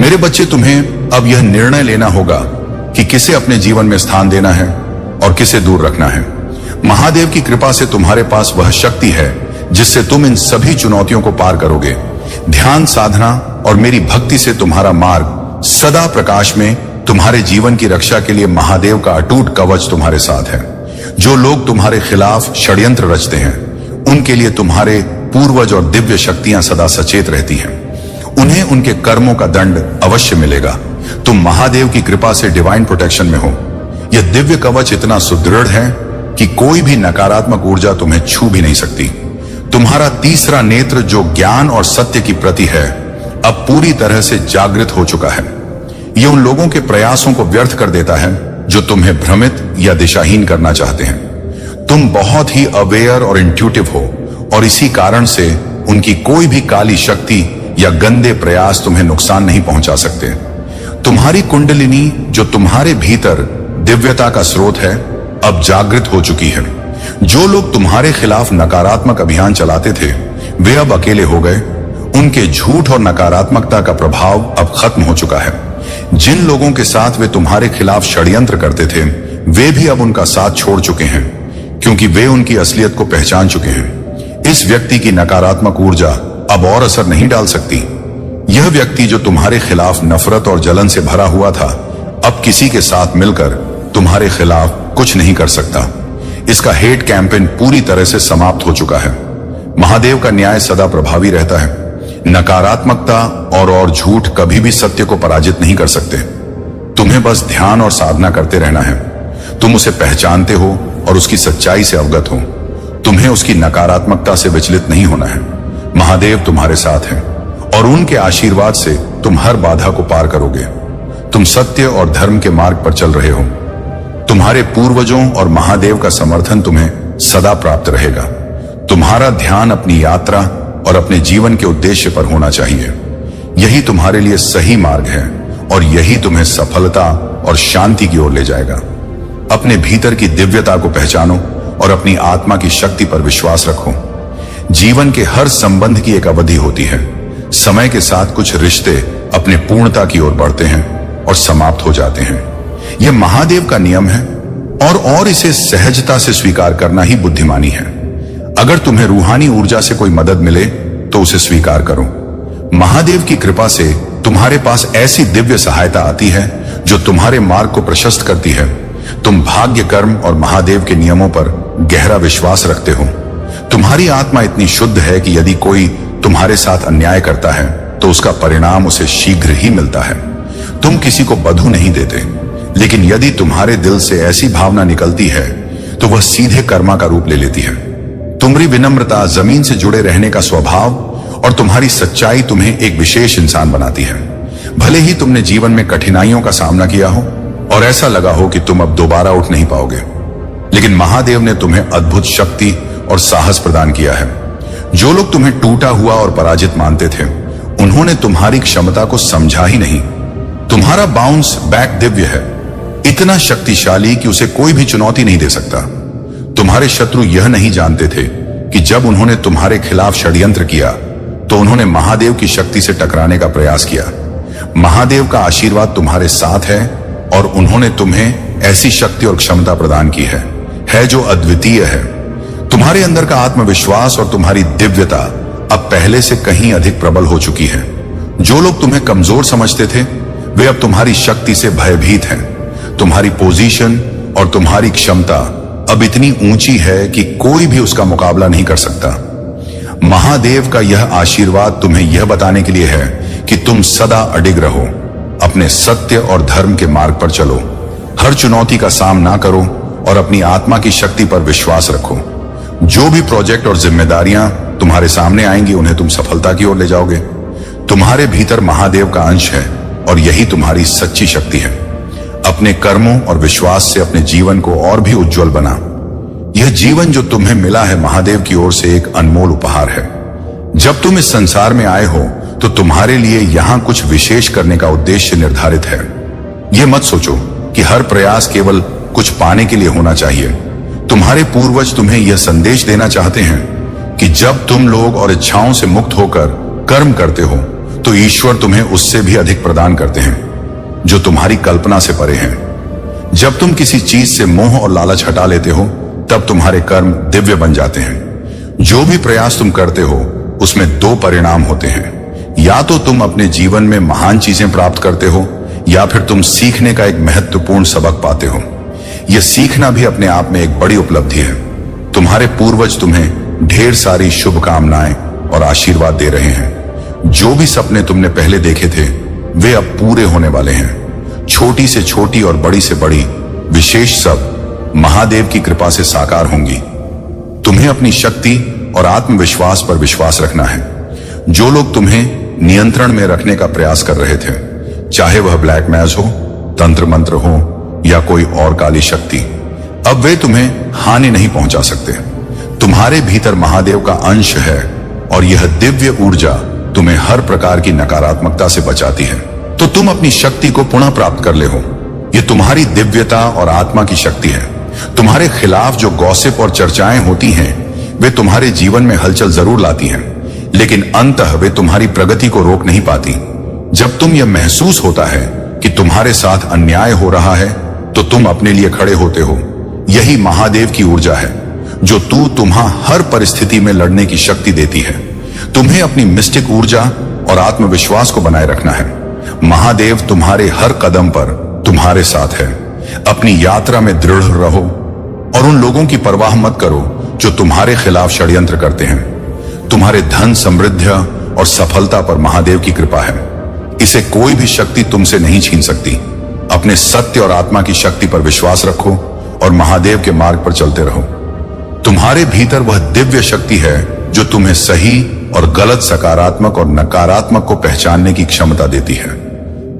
मेरे बच्चे, तुम्हें अब यह निर्णय लेना होगा कि किसे अपने जीवन में स्थान देना है और किसे दूर रखना है। महादेव की कृपा से तुम्हारे पास वह शक्ति है जिससे तुम इन सभी चुनौतियों को पार करोगे। ध्यान साधना और मेरी भक्ति से तुम्हारा मार्ग सदा प्रकाश में तुम्हारे जीवन की रक्षा के लिए महादेव का अटूट कवच तुम्हारे साथ है। जो लोग तुम्हारे खिलाफ षड्यंत्र रचते हैं, उनके लिए तुम्हारे पूर्वज और दिव्य शक्तियां सदा सचेत रहती हैं। उन्हें उनके कर्मों का दंड अवश्य मिलेगा। तुम महादेव की कृपा से डिवाइन प्रोटेक्शन में हो। यह दिव्य कवच इतना सुदृढ़ है कि कोई भी नकारात्मक ऊर्जा तुम्हें छू भी नहीं सकती। तुम्हारा तीसरा नेत्र, जो ज्ञान और सत्य की प्रति है, अब पूरी तरह से जागृत हो चुका है। यह उन लोगों के प्रयासों को व्यर्थ कर देता है जो तुम्हें भ्रमित या दिशाहीन करना चाहते हैं। तुम बहुत ही अवेयर और इंट्यूटिव हो और इसी कारण से उनकी कोई भी काली शक्ति या गंदे प्रयास तुम्हें नुकसान नहीं पहुंचा सकते। तुम्हारी कुंडलिनी, जो तुम्हारे भीतर दिव्यता का स्रोत है, अब जागृत हो चुकी है। जो लोग तुम्हारे खिलाफ नकारात्मक अभियान चलाते थे, वे अब अकेले हो गए। उनके झूठ और नकारात्मकता का प्रभाव अब खत्म हो चुका है। जिन लोगों के साथ वे तुम्हारे खिलाफ षड्यंत्र करते थे, वे भी अब उनका साथ छोड़ चुके हैं, क्योंकि वे उनकी असलियत को पहचान चुके हैं। इस व्यक्ति की नकारात्मक ऊर्जा अब और असर नहीं डाल सकती। यह व्यक्ति, जो तुम्हारे खिलाफ नफरत और जलन से भरा हुआ था, अब किसी के साथ मिलकर तुम्हारे खिलाफ कुछ नहीं कर सकता। इसका हेट कैंपेन पूरी तरह से समाप्त हो चुका है। महादेव का न्याय सदा प्रभावी रहता है। नकारात्मकता और झूठ कभी भी सत्य को पराजित नहीं कर सकते। तुम्हें बस ध्यान और साधना करते रहना है। तुम उसे पहचानते हो और उसकी सच्चाई से अवगत हो। तुम्हें उसकी नकारात्मकता से विचलित नहीं होना है। महादेव तुम्हारे साथ हैं और उनके आशीर्वाद से तुम हर बाधा को पार करोगे। तुम सत्य और धर्म के मार्ग पर चल रहे हो। तुम्हारे पूर्वजों और महादेव का समर्थन तुम्हें सदा प्राप्त रहेगा। तुम्हारा ध्यान अपनी यात्रा और अपने जीवन के उद्देश्य पर होना चाहिए। यही तुम्हारे लिए सही मार्ग है और यही तुम्हें सफलता और शांति की ओर ले जाएगा। अपने भीतर की दिव्यता को पहचानो और अपनी आत्मा की शक्ति पर विश्वास रखो। जीवन के हर संबंध की एक अवधि होती है। समय के साथ कुछ रिश्ते अपने पूर्णता की ओर बढ़ते हैं और समाप्त हो जाते हैं। यह महादेव का नियम है और इसे सहजता से स्वीकार करना ही बुद्धिमानी है। अगर तुम्हें रूहानी ऊर्जा से कोई मदद मिले तो उसे स्वीकार करो। महादेव की कृपा से तुम्हारे पास ऐसी दिव्य सहायता आती है जो तुम्हारे मार्ग को प्रशस्त करती है। तुम भाग्य, कर्म और महादेव के नियमों पर गहरा विश्वास रखते हो। तुम्हारी आत्मा इतनी शुद्ध है कि यदि कोई तुम्हारे साथ अन्याय करता है तो उसका परिणाम उसे शीघ्र ही मिलता है। तुम किसी को बधू नहीं देते, लेकिन यदि तुम्हारे दिल से ऐसी भावना निकलती है तो वह सीधे कर्मा का रूप ले लेती है। तुम्हारी विनम्रता, जमीन से जुड़े रहने का स्वभाव और तुम्हारी सच्चाई तुम्हें एक विशेष इंसान बनाती है। भले ही तुमने जीवन में कठिनाइयों का सामना किया हो और ऐसा लगा हो कि तुम अब दोबारा उठ नहीं पाओगे, लेकिन महादेव ने तुम्हें अद्भुत शक्ति और साहस प्रदान किया है। जो लोग तुम्हें टूटा हुआ और पराजित मानते थे, उन्होंने तुम्हारी क्षमता को समझा ही नहीं। तुम्हारा बाउंस बैक दिव्य है, इतना शक्तिशाली कि उसे कोई भी चुनौती नहीं दे सकता। तुम्हारे शत्रु यह नहीं जानते थे कि जब उन्होंने तुम्हारे खिलाफ षड्यंत्र किया तो उन्होंने महादेव की शक्ति से टकराने का प्रयास किया। महादेव का आशीर्वाद तुम्हारे साथ है और उन्होंने तुम्हें ऐसी शक्ति और क्षमता प्रदान की है जो अद्वितीय है। तुम्हारे अंदर का आत्मविश्वास और तुम्हारी दिव्यता अब पहले से कहीं अधिक प्रबल हो चुकी है। जो लोग तुम्हें कमजोर समझते थे, वे अब तुम्हारी शक्ति से भयभीत हैं। तुम्हारी पोजीशन और तुम्हारी क्षमता अब इतनी ऊंची है कि कोई भी उसका मुकाबला नहीं कर सकता। महादेव का यह आशीर्वाद तुम्हें यह बताने के लिए है कि तुम सदा अडिग रहो, अपने सत्य और धर्म के मार्ग पर चलो, हर चुनौती का सामना करो और अपनी आत्मा की शक्ति पर विश्वास रखो। जो भी प्रोजेक्ट और जिम्मेदारियां तुम्हारे सामने आएंगी, उन्हें तुम सफलता की ओर ले जाओगे। तुम्हारे भीतर महादेव का अंश है और यही तुम्हारी सच्ची शक्ति है। अपने कर्मों और विश्वास से अपने जीवन को और भी उज्जवल बना। यह जीवन जो तुम्हें मिला है, महादेव की ओर से एक अनमोल उपहार है। जब तुम इस संसार में आए हो तो तुम्हारे लिए यहां कुछ विशेष करने का उद्देश्य निर्धारित है। यह मत सोचो कि हर प्रयास केवल कुछ पाने के लिए होना चाहिए। तुम्हारे पूर्वज तुम्हें यह संदेश देना चाहते हैं कि जब तुम लोग और इच्छाओं से मुक्त होकर कर्म करते हो तो ईश्वर तुम्हें उससे भी अधिक प्रदान करते हैं, जो तुम्हारी कल्पना से परे हैं। जब तुम किसी चीज से मोह और लालच हटा लेते हो, तब तुम्हारे कर्म दिव्य बन जाते हैं। जो भी प्रयास तुम करते हो, उसमें दो परिणाम होते हैं। या तो तुम अपने जीवन में महान चीजें प्राप्त करते हो, या फिर तुम सीखने का एक महत्वपूर्ण सबक पाते हो। यह सीखना भी अपने आप में एक बड़ी उपलब्धि है। तुम्हारे पूर्वज तुम्हें ढेर सारी शुभकामनाएं और आशीर्वाद दे रहे हैं। जो भी सपने तुमने पहले देखे थे, वे अब पूरे होने वाले हैं। छोटी से छोटी और बड़ी से बड़ी विशेष सब महादेव की कृपा से साकार होंगी। तुम्हें अपनी शक्ति और आत्मविश्वास पर विश्वास रखना है। जो लोग तुम्हें नियंत्रण में रखने का प्रयास कर रहे थे, चाहे वह ब्लैक मैज हो, तंत्र मंत्र हो या कोई और काली शक्ति, अब वे तुम्हें हानि नहीं पहुंचा सकते। तुम्हारे भीतर महादेव का अंश है और यह दिव्य ऊर्जा तुम्हें हर प्रकार की नकारात्मकता से बचाती है। तो तुम अपनी शक्ति को पुनः प्राप्त कर ले हो। यह तुम्हारी दिव्यता और आत्मा की शक्ति है। तुम्हारे खिलाफ जो गॉसिप और चर्चाएं होती हैं, वे तुम्हारे जीवन में हलचल जरूर लाती हैं, लेकिन अंततः वे तुम्हारी प्रगति को रोक नहीं पाती। जब तुम यह महसूस होता है कि तुम्हारे साथ अन्याय हो रहा है, तो तुम अपने लिए खड़े होते हो। यही महादेव की ऊर्जा है, जो तुम्हां हर परिस्थिति में लड़ने की शक्ति देती है। तुम्हें अपनी मिस्टिक ऊर्जा और आत्मविश्वास को बनाए रखना है। महादेव तुम्हारे हर कदम पर तुम्हारे साथ है। अपनी यात्रा में दृढ़ रहो और उन लोगों की परवाह मत करो जो तुम्हारे खिलाफ षड्यंत्र करते हैं। तुम्हारे धन, समृद्धि और सफलता पर महादेव की कृपा है। इसे कोई भी शक्ति तुमसे नहीं छीन सकती। अपने सत्य और आत्मा की शक्ति पर विश्वास रखो और महादेव के मार्ग पर चलते रहो। तुम्हारे भीतर वह दिव्य शक्ति है जो तुम्हें सही और गलत, सकारात्मक और नकारात्मक को पहचानने की क्षमता देती है।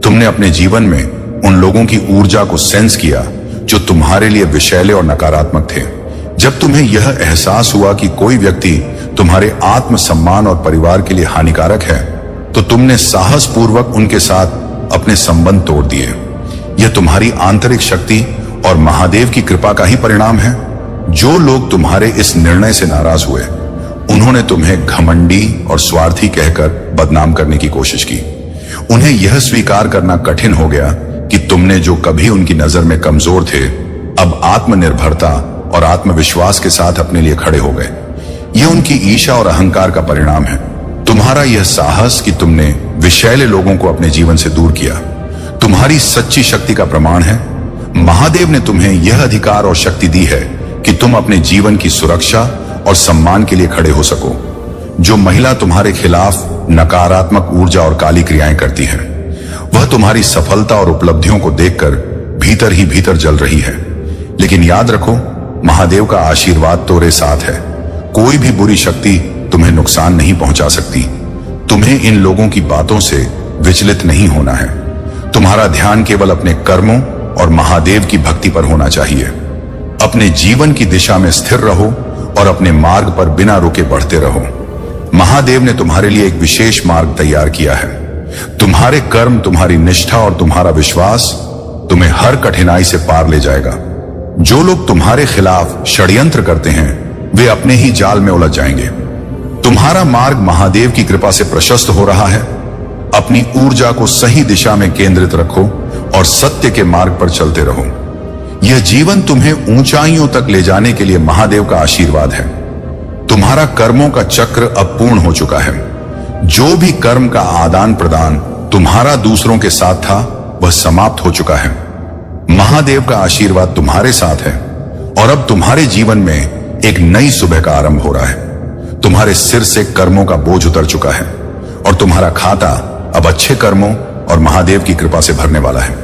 तुमने अपने जीवन में उन लोगों की ऊर्जा को सेंस किया जो तुम्हारे लिए विषैले और नकारात्मक थे। जब तुम्हें यह एहसास हुआ कि कोई व्यक्ति तुम्हारे आत्म सम्मान और परिवार के लिए हानिकारक है, तो तुमने साहस पूर्वक उनके साथ अपने संबंध तोड़ दिए। यह तुम्हारी आंतरिक शक्ति और महादेव की कृपा का ही परिणाम है। जो लोग तुम्हारे इस निर्णय से नाराज हुए, उन्होंने तुम्हें घमंडी और स्वार्थी कहकर बदनाम करने की कोशिश की। उन्हें यह स्वीकार करना कठिन हो गया कि तुमने जो कभी उनकी नजर में कमजोर थे, अब आत्मनिर्भरता और आत्मविश्वास के साथ अपने लिए खड़े हो गए। यह उनकी ईर्ष्या और अहंकार का परिणाम है। तुम्हारा यह साहस कि तुमने विषैले लोगों को अपने जीवन से दूर किया, तुम्हारी सच्ची शक्ति का प्रमाण है। महादेव ने तुम्हें यह अधिकार और शक्ति दी है कि तुम अपने जीवन की सुरक्षा और सम्मान के लिए खड़े हो सको। जो महिला तुम्हारे खिलाफ नकारात्मक ऊर्जा और काली क्रियाएं करती है, वह तुम्हारी सफलता और उपलब्धियों को देखकर भीतर ही भीतर जल रही है। लेकिन याद रखो, महादेव का आशीर्वाद तुम्हारे साथ है। कोई भी बुरी शक्ति तुम्हें नुकसान नहीं पहुंचा सकती। तुम्हें इन लोगों की बातों से विचलित नहीं होना है। तुम्हारा ध्यान केवल अपने कर्मों और महादेव की भक्ति पर होना चाहिए। अपने जीवन की दिशा में स्थिर रहो और अपने मार्ग पर बिना रुके बढ़ते रहो। महादेव ने तुम्हारे लिए एक विशेष मार्ग तैयार किया है। तुम्हारे कर्म, तुम्हारी निष्ठा और तुम्हारा विश्वास तुम्हें हर कठिनाई से पार ले जाएगा। जो लोग तुम्हारे खिलाफ षड्यंत्र करते हैं, वे अपने ही जाल में उलझ जाएंगे। तुम्हारा मार्ग महादेव की कृपा से प्रशस्त हो रहा है। अपनी ऊर्जा को सही दिशा में केंद्रित रखो और सत्य के मार्ग पर चलते रहो। यह जीवन तुम्हें ऊंचाइयों तक ले जाने के लिए महादेव का आशीर्वाद है। तुम्हारा कर्मों का चक्र अब पूर्ण हो चुका है। जो भी कर्म का आदान प्रदान तुम्हारा दूसरों के साथ था, वह समाप्त हो चुका है। महादेव का आशीर्वाद तुम्हारे साथ है और अब तुम्हारे जीवन में एक नई सुबह का आरंभ हो रहा है। तुम्हारे सिर से कर्मों का बोझ उतर चुका है और तुम्हारा खाता अब अच्छे कर्मों और महादेव की कृपा से भरने वाला है।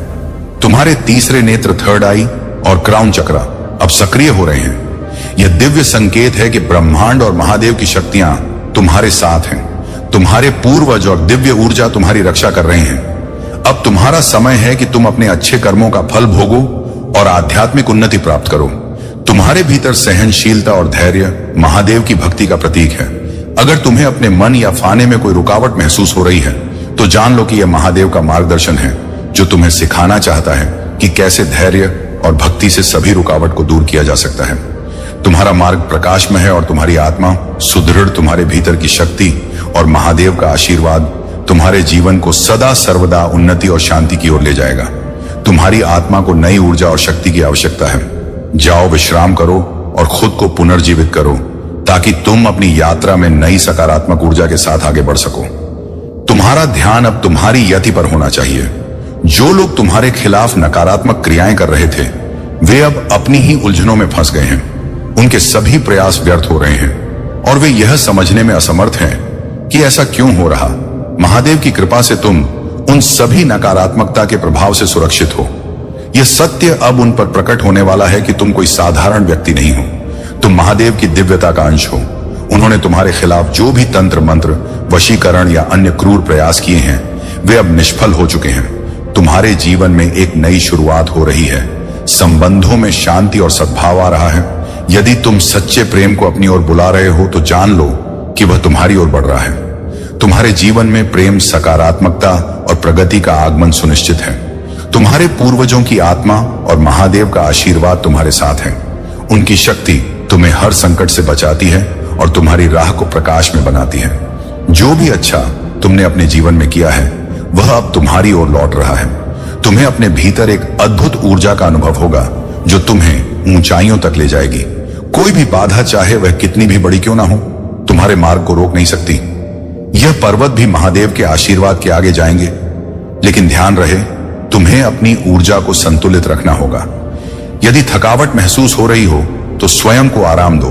तुम्हारे तीसरे नेत्र, थर्ड आई और क्राउन चक्र अब सक्रिय हो रहे हैं। यह दिव्य संकेत है कि ब्रह्मांड और महादेव की शक्तियां तुम्हारे साथ हैं। तुम्हारे पूर्वज और दिव्य ऊर्जा तुम्हारी रक्षा कर रहे हैं। अब तुम्हारा समय है कि तुम अपने अच्छे कर्मों का फल भोगो और आध्यात्मिक उन्नति प्राप्त करो। तुम्हारे भीतर सहनशीलता और धैर्य महादेव की भक्ति का प्रतीक है। अगर तुम्हें अपने मन या फाने में कोई रुकावट महसूस हो रही है, तो जान लो कि यह महादेव का मार्गदर्शन है, जो तुम्हें सिखाना चाहता है कि कैसे धैर्य और भक्ति से सभी रुकावट को दूर किया जा सकता है। तुम्हारा मार्ग प्रकाशमय है और तुम्हारी आत्मा सुदृढ़। तुम्हारे भीतर की शक्ति और महादेव का आशीर्वाद तुम्हारे जीवन को सदा सर्वदा उन्नति और शांति की ओर ले जाएगा। तुम्हारी आत्मा को नई ऊर्जा और शक्ति की आवश्यकता है। जाओ, विश्राम करो और खुद को पुनर्जीवित करो ताकि तुम अपनी यात्रा में नई सकारात्मक ऊर्जा के साथ आगे बढ़ सको। तुम्हारा ध्यान अब तुम्हारी यति पर होना चाहिए। जो लोग तुम्हारे खिलाफ नकारात्मक क्रियाएं कर रहे थे, वे अब अपनी ही उलझनों में फंस गए हैं। उनके सभी प्रयास व्यर्थ हो रहे हैं और वे यह समझने में असमर्थ हैं कि ऐसा क्यों हो रहा। महादेव की कृपा से तुम उन सभी नकारात्मकता के प्रभाव से सुरक्षित हो। यह सत्य अब उन पर प्रकट होने वाला है कि तुम कोई साधारण व्यक्ति नहीं हो, तुम महादेव की दिव्यता का अंश हो। उन्होंने तुम्हारे खिलाफ जो भी तंत्र मंत्र, वशीकरण या अन्य क्रूर प्रयास किए हैं, वे अब निष्फल हो चुके हैं। तुम्हारे जीवन में एक नई शुरुआत हो रही है। संबंधों में शांति और सद्भाव आ रहा है। यदि तुम सच्चे प्रेम को अपनी ओर बुला रहे हो तो जान लो कि वह तुम्हारी ओर बढ़ रहा है। तुम्हारे जीवन में प्रेम, सकारात्मकता और प्रगति का आगमन सुनिश्चित है। तुम्हारे पूर्वजों की आत्मा और महादेव का आशीर्वाद तुम्हारे साथ है। उनकी शक्ति तुम्हें हर संकट से बचाती है और तुम्हारी राह को प्रकाश में बनाती है। जो भी अच्छा तुमने अपने जीवन में किया है, वह अब तुम्हारी ओर लौट रहा है। तुम्हें अपने भीतर एक अद्भुत ऊर्जा का अनुभव होगा जो तुम्हें ऊंचाइयों तक ले जाएगी। कोई भी बाधा, चाहे वह कितनी भी बड़ी क्यों ना हो, तुम्हारे मार्ग को रोक नहीं सकती। यह पर्वत भी महादेव के आशीर्वाद के आगे जाएंगे। लेकिन ध्यान रहे, तुम्हें अपनी ऊर्जा को संतुलित रखना होगा। यदि थकावट महसूस हो रही हो तो स्वयं को आराम दो।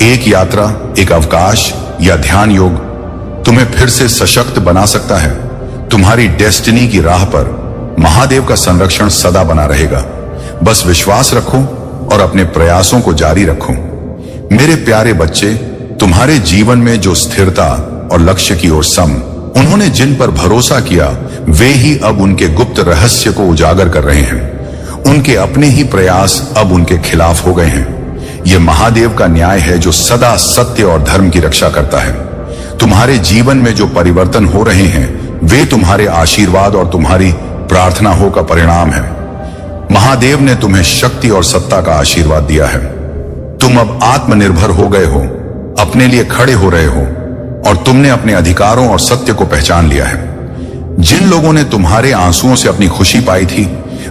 एक यात्रा, एक अवकाश या ध्यान योग तुम्हें फिर से सशक्त बना सकता है। तुम्हारी डेस्टिनी की राह पर महादेव का संरक्षण सदा बना रहेगा। बस विश्वास रखो और अपने प्रयासों को जारी रखो। मेरे प्यारे बच्चे, तुम्हारे जीवन में जो स्थिरता और लक्ष्य की ओर सम, उन्होंने जिन पर भरोसा किया, वे ही अब उनके गुप्त रहस्य को उजागर कर रहे हैं। उनके अपने ही प्रयास अब उनके खिलाफ हो गए हैं। यह महादेव का न्याय है जो सदा सत्य और धर्म की रक्षा करता है। तुम्हारे जीवन में जो परिवर्तन हो रहे हैं, वे तुम्हारे आशीर्वाद और तुम्हारी प्रार्थना हो का परिणाम है। महादेव ने तुम्हें शक्ति और सत्ता का आशीर्वाद दिया है। तुम अब आत्मनिर्भर हो गए हो, अपने लिए खड़े हो रहे हो और तुमने अपने अधिकारों और सत्य को पहचान लिया है। जिन लोगों ने तुम्हारे आंसुओं से अपनी खुशी पाई थी,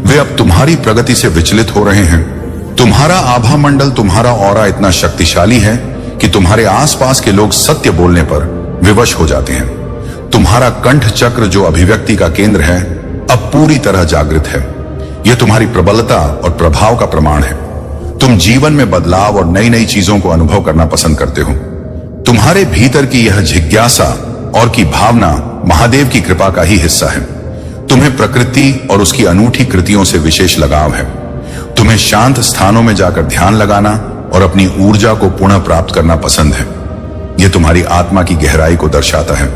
वे अब तुम्हारी प्रगति से विचलित हो रहे हैं। तुम्हारा आभा मंडल, तुम्हारा ऑरा इतना शक्तिशाली है कि तुम्हारे आसपास के लोग सत्य बोलने पर विवश हो जाते हैं। तुम्हारा कंठ चक्र, जो अभिव्यक्ति का केंद्र है, अब पूरी तरह जागृत है। यह तुम्हारी प्रबलता और प्रभाव का प्रमाण है। तुम जीवन में बदलाव और नई नई चीजों को अनुभव करना पसंद करते हो। तुम्हारे भीतर की यह जिज्ञासा और की भावना महादेव की कृपा का ही हिस्सा है। तुम्हें प्रकृति और उसकी अनूठी कृतियों से विशेष लगाव है। तुम्हें शांत स्थानों में जाकर ध्यान लगाना और अपनी ऊर्जा को पुनः प्राप्त करना पसंद है। यह तुम्हारी आत्मा की गहराई को दर्शाता है।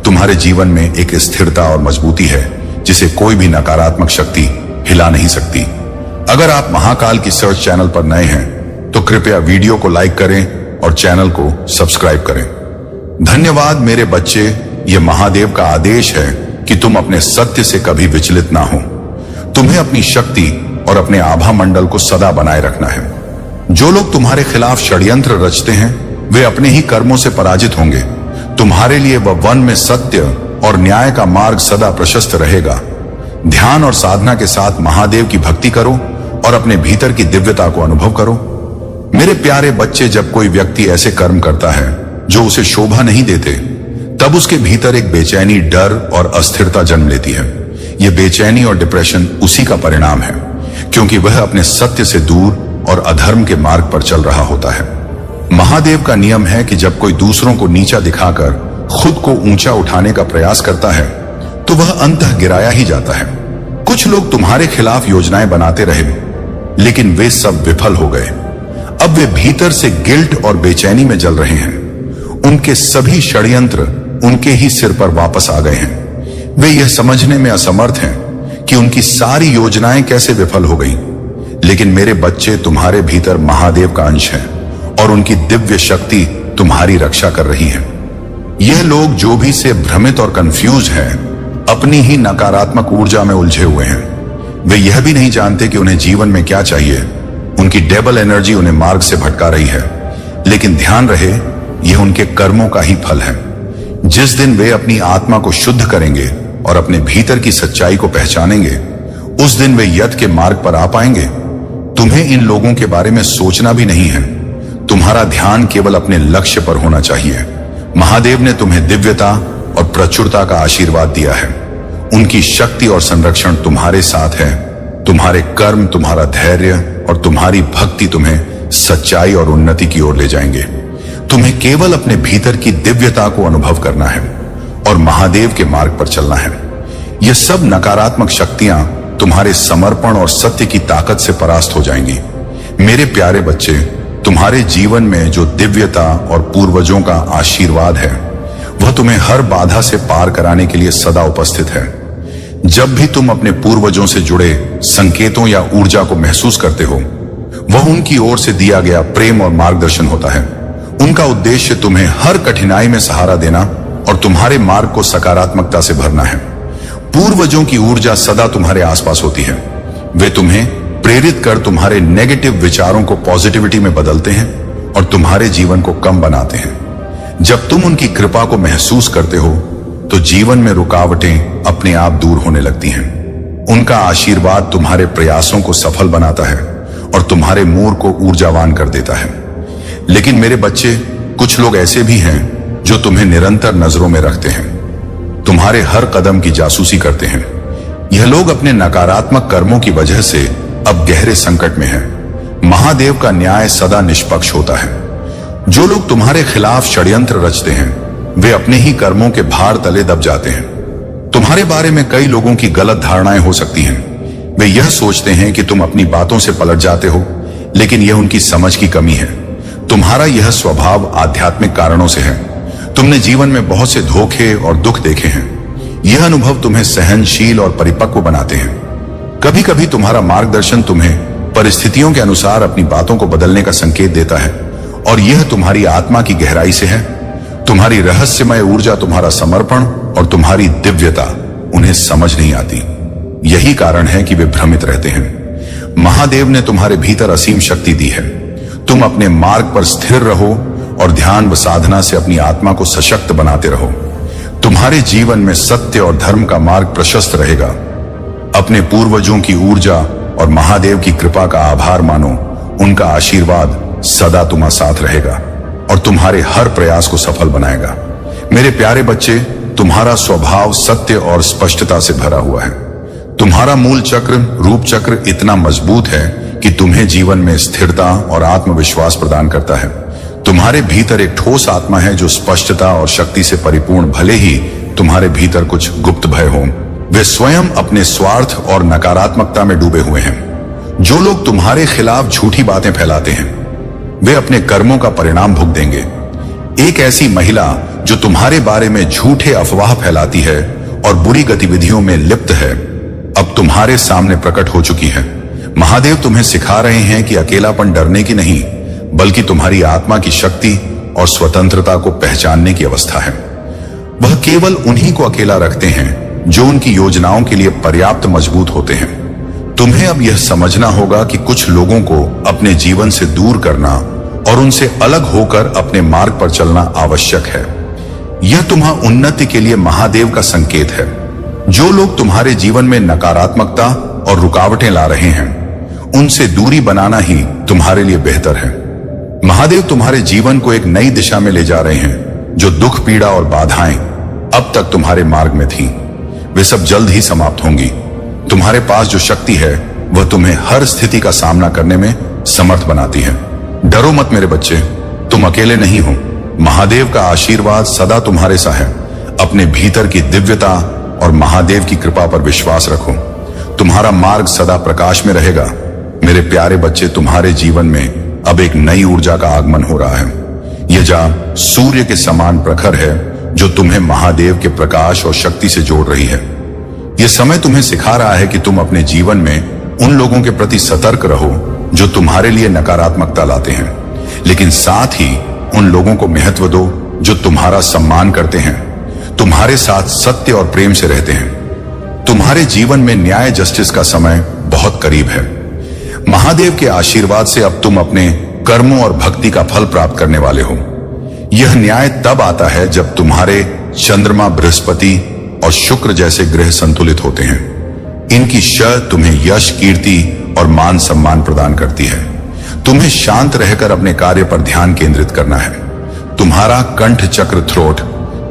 तुम्हारे जीवन में एक स्थिरता और मजबूती है जिसे कोई भी नकारात्मक शक्ति हिला नहीं सकती। अगर आप महाकाल की सर्च चैनल पर नए हैं तो कृपया वीडियो को लाइक करें और चैनल को सब्सक्राइब करें। धन्यवाद मेरे बच्चे। यह महादेव का आदेश है कि तुम अपने सत्य से कभी विचलित ना हो। तुम्हें अपनी शक्ति और अपने आभा मंडल को सदा बनाए रखना है। जो लोग तुम्हारे खिलाफ षड्यंत्र रचते हैं, वे अपने ही कर्मों से पराजित होंगे। तुम्हारे लिए वह वन में सत्य और न्याय का मार्ग सदा प्रशस्त रहेगा। ध्यान और साधना के साथ महादेव की भक्ति करो और अपने भीतर की दिव्यता को अनुभव करो। मेरे प्यारे बच्चे, जब कोई व्यक्ति ऐसे कर्म करता है जो उसे शोभा नहीं देते, तब उसके भीतर एक बेचैनी, डर और अस्थिरता जन्म लेती है। यह बेचैनी और डिप्रेशन उसी का परिणाम है, क्योंकि वह अपने सत्य से दूर और अधर्म के मार्ग पर चल रहा होता है। महादेव का नियम है कि जब कोई दूसरों को नीचा दिखाकर खुद को ऊंचा उठाने का प्रयास करता है, तो वह अंततः गिराया ही जाता है। कुछ लोग तुम्हारे खिलाफ योजनाएं बनाते रहे, लेकिन वे सब विफल हो गए। अब वे भीतर से गिल्ट और बेचैनी में जल रहे हैं। उनके सभी षड्यंत्र उनके ही सिर पर वापस आ गए हैं। वे यह समझने में असमर्थ हैं कि उनकी सारी योजनाएं कैसे विफल हो गई। लेकिन मेरे बच्चे, तुम्हारे भीतर महादेव का अंश है और उनकी दिव्य शक्ति तुम्हारी रक्षा कर रही है। यह लोग जो भी से भ्रमित और कंफ्यूज हैं, अपनी ही नकारात्मक ऊर्जा में उलझे हुए हैं। वे यह भी नहीं जानते कि उन्हें जीवन में क्या चाहिए। उनकी डेबल एनर्जी उन्हें मार्ग से भटका रही है। लेकिन ध्यान रहे, यह उनके कर्मों का ही फल है। जिस दिन वे अपनी आत्मा को शुद्ध करेंगे और अपने भीतर की सच्चाई को पहचानेंगे, उस दिन वे यत के मार्ग पर आ पाएंगे। तुम्हें इन लोगों के बारे में सोचना भी नहीं है। तुम्हारा ध्यान केवल अपने लक्ष्य पर होना चाहिए। महादेव ने तुम्हें दिव्यता और प्रचुरता का आशीर्वाद दिया है। उनकी शक्ति और संरक्षण तुम्हारे साथ है। तुम्हारे कर्म, तुम्हारा धैर्य और तुम्हारी भक्ति तुम्हें सच्चाई और उन्नति की ओर ले जाएंगे। तुम्हें केवल अपने भीतर की दिव्यता को अनुभव करना है और महादेव के मार्ग पर चलना है। यह सब नकारात्मक शक्तियां तुम्हारे समर्पण और सत्य की ताकत से परास्त हो जाएंगी। मेरे प्यारे बच्चे, तुम्हारे जीवन में जो दिव्यता और पूर्वजों का आशीर्वाद है, वह तुम्हें हर बाधा से पार कराने के लिए सदा उपस्थित है। जब भी तुम अपने पूर्वजों से जुड़े संकेतों या ऊर्जा को महसूस करते हो, वह उनकी ओर से दिया गया प्रेम और मार्गदर्शन होता है। उनका उद्देश्य तुम्हें हर कठिनाई में सहारा देना और तुम्हारे मार्ग को सकारात्मकता से भरना है। पूर्वजों की ऊर्जा सदा तुम्हारे आसपास होती है। वे तुम्हें प्रेरित कर तुम्हारे नेगेटिव विचारों को पॉजिटिविटी में बदलते हैं और तुम्हारे जीवन को कम बनाते हैं। जब तुम उनकी कृपा को महसूस करते हो, तो जीवन में रुकावटें अपने आप दूर होने लगती हैं। उनका आशीर्वाद तुम्हारे प्रयासों को सफल बनाता है और तुम्हारे मूड को ऊर्जावान कर देता है। लेकिन मेरे बच्चे, कुछ लोग ऐसे भी हैं जो तुम्हें निरंतर नजरों में रखते हैं, तुम्हारे हर कदम की जासूसी करते हैं। यह लोग अपने नकारात्मक कर्मों की वजह से अब गहरे संकट में हैं। महादेव का न्याय सदा निष्पक्ष होता है। जो लोग तुम्हारे खिलाफ षड्यंत्र रचते हैं, वे अपने ही कर्मों के भार तले दब जाते हैं। तुम्हारे बारे में कई लोगों की गलत धारणाएं हो सकती हैं। वे यह सोचते हैं कि तुम अपनी बातों से पलट जाते हो, लेकिन यह उनकी समझ की कमी है। तुम्हारा यह स्वभाव आध्यात्मिक कारणों से है। तुमने जीवन में बहुत से धोखे और दुख देखे हैं। यह अनुभव तुम्हें सहनशील और परिपक्व बनाते हैं। कभी कभी तुम्हारा मार्गदर्शन तुम्हें परिस्थितियों के अनुसार अपनी बातों को बदलने का संकेत देता है, और यह तुम्हारी आत्मा की गहराई से है। तुम्हारी रहस्यमय ऊर्जा, तुम्हारा समर्पण और तुम्हारी दिव्यता उन्हें समझ नहीं आती। यही कारण है कि वे भ्रमित रहते हैं। महादेव ने तुम्हारे भीतर असीम शक्ति दी है। तुम अपने मार्ग पर स्थिर रहो और ध्यान व साधना से अपनी आत्मा को सशक्त बनाते रहो। तुम्हारे जीवन में सत्य और धर्म का मार्ग प्रशस्त रहेगा। अपने पूर्वजों की ऊर्जा और महादेव की कृपा का आभार मानो। उनका आशीर्वाद सदा तुम्हारे साथ रहेगा और तुम्हारे हर प्रयास को सफल बनाएगा। मेरे प्यारे बच्चे, तुम्हारा स्वभाव सत्य और स्पष्टता से भरा हुआ है। तुम्हारा मूल चक्र, रूप चक्र इतना मजबूत है कि तुम्हें जीवन में स्थिरता और आत्मविश्वास प्रदान करता है। तुम्हारे भीतर एक ठोस आत्मा है जो स्पष्टता और शक्ति से परिपूर्ण। भले ही तुम्हारे भीतर कुछ गुप्त भय हो, वे स्वयं अपने स्वार्थ और नकारात्मकता में डूबे हुए हैं। जो लोग तुम्हारे खिलाफ झूठी बातें फैलाते हैं, वे अपने कर्मों का परिणाम भुगत देंगे। एक ऐसी महिला जो तुम्हारे बारे में झूठे अफवाह फैलाती है और बुरी गतिविधियों में लिप्त है, अब तुम्हारे सामने प्रकट हो चुकी है। महादेव तुम्हें सिखा रहे हैं कि अकेलापन डरने की नहीं, बल्कि तुम्हारी आत्मा की शक्ति और स्वतंत्रता को पहचानने की अवस्था है। वह केवल उन्हीं को अकेला रखते हैं जो उनकी योजनाओं के लिए पर्याप्त मजबूत होते हैं। तुम्हें अब यह समझना होगा कि कुछ लोगों को अपने जीवन से दूर करना और उनसे अलग होकर अपने मार्ग पर चलना आवश्यक है। यह तुम्हारी उन्नति के लिए महादेव का संकेत है। जो लोग तुम्हारे जीवन में नकारात्मकता और रुकावटें ला रहे हैं, उनसे दूरी बनाना ही तुम्हारे लिए बेहतर है। महादेव तुम्हारे जीवन को एक नई दिशा में ले जा रहे हैं। जो दुख, पीड़ा और बाधाएं अब तक तुम्हारे मार्ग में थीं, वे सब जल्द ही समाप्त होंगी। तुम्हारे पास जो शक्ति है, वह तुम्हें हर स्थिति का सामना करने में समर्थ बनाती है। डरो मत मेरे बच्चे, तुम अकेले नहीं हो। महादेव का आशीर्वाद सदा तुम्हारे साथ है। अपने भीतर की दिव्यता और महादेव की कृपा पर विश्वास रखो। तुम्हारा मार्ग सदा प्रकाश में रहेगा। मेरे प्यारे बच्चे, तुम्हारे जीवन में अब एक नई ऊर्जा का आगमन हो रहा है। यह जा सूर्य के समान प्रखर है जो तुम्हें महादेव के प्रकाश और शक्ति से जोड़ रही है। यह समय तुम्हें सिखा रहा है कि तुम अपने जीवन में उन लोगों के प्रति सतर्क रहो जो तुम्हारे लिए नकारात्मकता लाते हैं, लेकिन साथ ही उन लोगों को महत्व दो जो तुम्हारा सम्मान करते हैं, तुम्हारे साथ सत्य और प्रेम से रहते हैं। तुम्हारे जीवन में न्याय, जस्टिस का समय बहुत करीब है। महादेव के आशीर्वाद से अब तुम अपने कर्मों और भक्ति का फल प्राप्त करने वाले हो। यह न्याय तब आता है जब तुम्हारे चंद्रमा, बृहस्पति और शुक्र जैसे ग्रह संतुलित होते हैं। इनकी शय तुम्हें यश, कीर्ति और मान सम्मान प्रदान करती है। तुम्हें शांत रहकर अपने कार्य पर ध्यान केंद्रित करना है। तुम्हारा कंठ चक्र, थ्रोट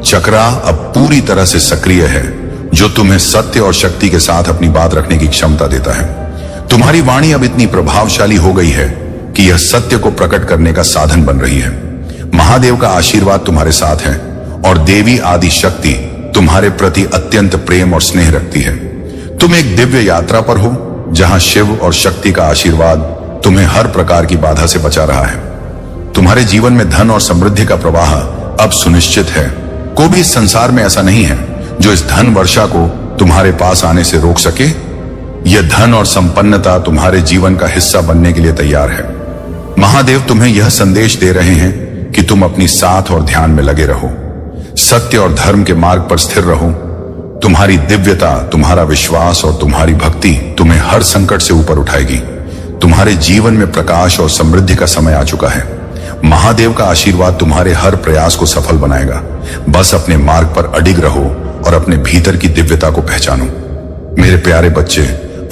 चक्रा अब पूरी तरह से सक्रिय है, जो तुम्हें सत्य और शक्ति के साथ अपनी बात रखने की क्षमता देता है। तुम्हारी वाणी अब इतनी प्रभावशाली हो गई है कि यह सत्य को प्रकट करने का साधन बन रही है। महादेव का आशीर्वाद तुम्हारे साथ है और देवी आदि शक्ति तुम्हारे प्रति अत्यंत प्रेम और स्नेह रखती है। तुम एक दिव्य यात्रा पर हो, जहां शिव और शक्ति का आशीर्वाद तुम्हें हर प्रकार की बाधा से बचा रहा है। तुम्हारे जीवन में धन और समृद्धि का प्रवाह अब सुनिश्चित है। कोई भी इस संसार में ऐसा नहीं है जो इस धन वर्षा को तुम्हारे पास आने से रोक सके। यह धन और संपन्नता तुम्हारे जीवन का हिस्सा बनने के लिए तैयार है। महादेव तुम्हें यह संदेश दे रहे हैं कि तुम अपनी साथ और ध्यान में लगे रहो, सत्य और धर्म के मार्ग पर स्थिर रहो। तुम्हारी दिव्यता, तुम्हारा विश्वास और तुम्हारी भक्ति तुम्हें हर संकट से ऊपर उठाएगी। तुम्हारे जीवन में प्रकाश और समृद्धि का समय आ चुका है। महादेव का आशीर्वाद तुम्हारे हर प्रयास को सफल बनाएगा। बस अपने मार्ग पर अडिग रहो और अपने भीतर की दिव्यता को पहचानो। मेरे प्यारे बच्चे,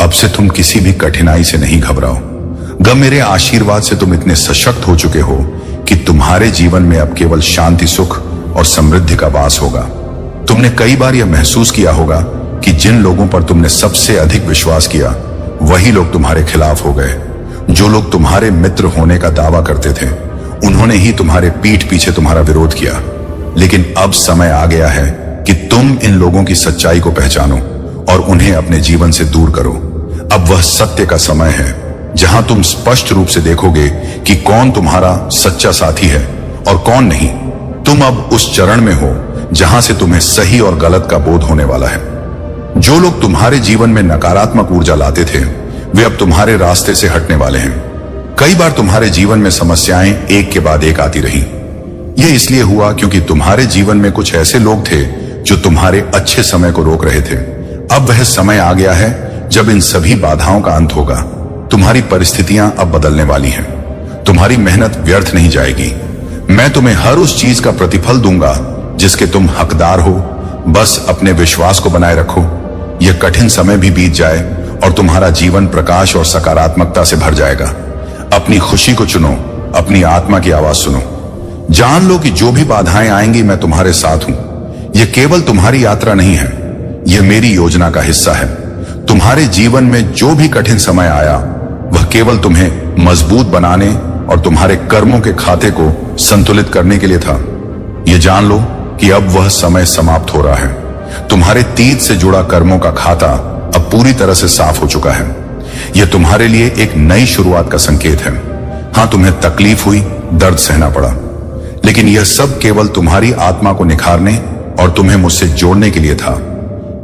अब से तुम किसी भी कठिनाई से नहीं घबराओ। गम मेरे आशीर्वाद से तुम इतने सशक्त हो चुके हो कि तुम्हारे जीवन में अब केवल शांति, सुख और समृद्धि का वास होगा। तुमने कई बार यह महसूस किया होगा कि जिन लोगों पर तुमने सबसे अधिक विश्वास किया, वही लोग तुम्हारे खिलाफ हो गए। जो लोग तुम्हारे मित्र होने का दावा करते थे, उन्होंने ही तुम्हारे पीठ पीछे तुम्हारा विरोध किया। लेकिन अब समय आ गया है कि तुम इन लोगों की सच्चाई को पहचानो और उन्हें अपने जीवन से दूर करो। अब वह सत्य का समय है जहां तुम स्पष्ट रूप से देखोगे कि कौन तुम्हारा सच्चा साथी है और कौन नहीं। तुम अब उस चरण में हो जहां से तुम्हें सही और गलत का बोध होने वाला है। जो लोग तुम्हारे जीवन में नकारात्मक ऊर्जा लाते थे, वे अब तुम्हारे रास्ते से हटने वाले हैं। कई बार तुम्हारे जीवन में समस्याएं एक के बाद एक आती रही। यह इसलिए हुआ क्योंकि तुम्हारे जीवन में कुछ ऐसे लोग थे जो तुम्हारे अच्छे समय को रोक रहे थे। अब वह समय आ गया है जब इन सभी बाधाओं का अंत होगा। तुम्हारी परिस्थितियां अब बदलने वाली हैं। तुम्हारी मेहनत व्यर्थ नहीं जाएगी। मैं तुम्हें हर उस चीज का प्रतिफल दूंगा जिसके तुम हकदार हो। बस अपने विश्वास को बनाए रखो। यह कठिन समय भी बीत जाए और तुम्हारा जीवन प्रकाश और सकारात्मकता से भर जाएगा। अपनी खुशी को चुनो, अपनी आत्मा की आवाज सुनो। जान लो कि जो भी बाधाएं आएंगी, मैं तुम्हारे साथ हूं। यह केवल तुम्हारी यात्रा नहीं है, यह मेरी योजना का हिस्सा है। तुम्हारे जीवन में जो भी कठिन समय आया, वह केवल तुम्हें मजबूत बनाने और तुम्हारे कर्मों के खाते को संतुलित करने के लिए था। यह जान लो कि अब वह समय समाप्त हो रहा है। तुम्हारे तीत से जुड़ा कर्मों का खाता अब पूरी तरह से साफ हो चुका है। यह तुम्हारे लिए एक नई शुरुआत का संकेत है। हां, तुम्हें तकलीफ हुई, दर्द सहना पड़ा, लेकिन यह सब केवल तुम्हारी आत्मा को निखारने और तुम्हें मुझसे जोड़ने के लिए था।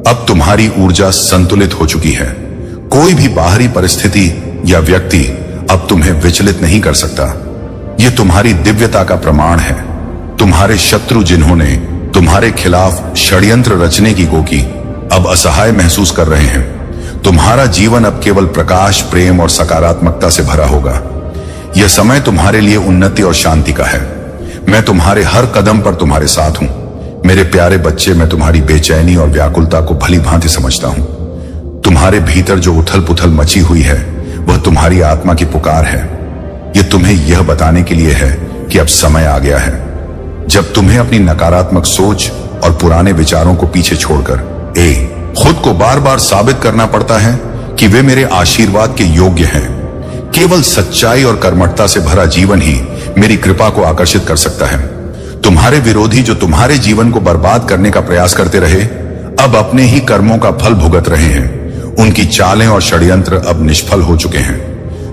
अब तुम्हारी ऊर्जा संतुलित हो चुकी है। कोई भी बाहरी परिस्थिति या व्यक्ति अब तुम्हें विचलित नहीं कर सकता। यह तुम्हारी दिव्यता का प्रमाण है। तुम्हारे शत्रु जिन्होंने तुम्हारे खिलाफ षड्यंत्र रचने की की, अब असहाय महसूस कर रहे हैं। तुम्हारा जीवन अब केवल प्रकाश, प्रेम और सकारात्मकता से भरा होगा। यह समय तुम्हारे लिए उन्नति और शांति का है। मैं तुम्हारे हर कदम पर तुम्हारे साथ हूं। मेरे प्यारे बच्चे, मैं तुम्हारी बेचैनी और व्याकुलता को भली भांति समझता हूं। तुम्हारे भीतर जो उथल पुथल मची हुई है, वह तुम्हारी आत्मा की पुकार है। यह तुम्हें यह बताने के लिए है कि अब समय आ गया है जब तुम्हें अपनी नकारात्मक सोच और पुराने विचारों को पीछे छोड़कर खुद को बार बार साबित करना पड़ता है कि वे मेरे आशीर्वाद के योग्य हैं। केवल सच्चाई और कर्मठता से भरा जीवन ही मेरी कृपा को आकर्षित कर सकता है। तुम्हारे विरोधी जो तुम्हारे जीवन को बर्बाद करने का प्रयास करते रहे, अब अपने ही कर्मों का फल भुगत रहे हैं। उनकी चालें और षड्यंत्र अब निष्फल हो चुके हैं।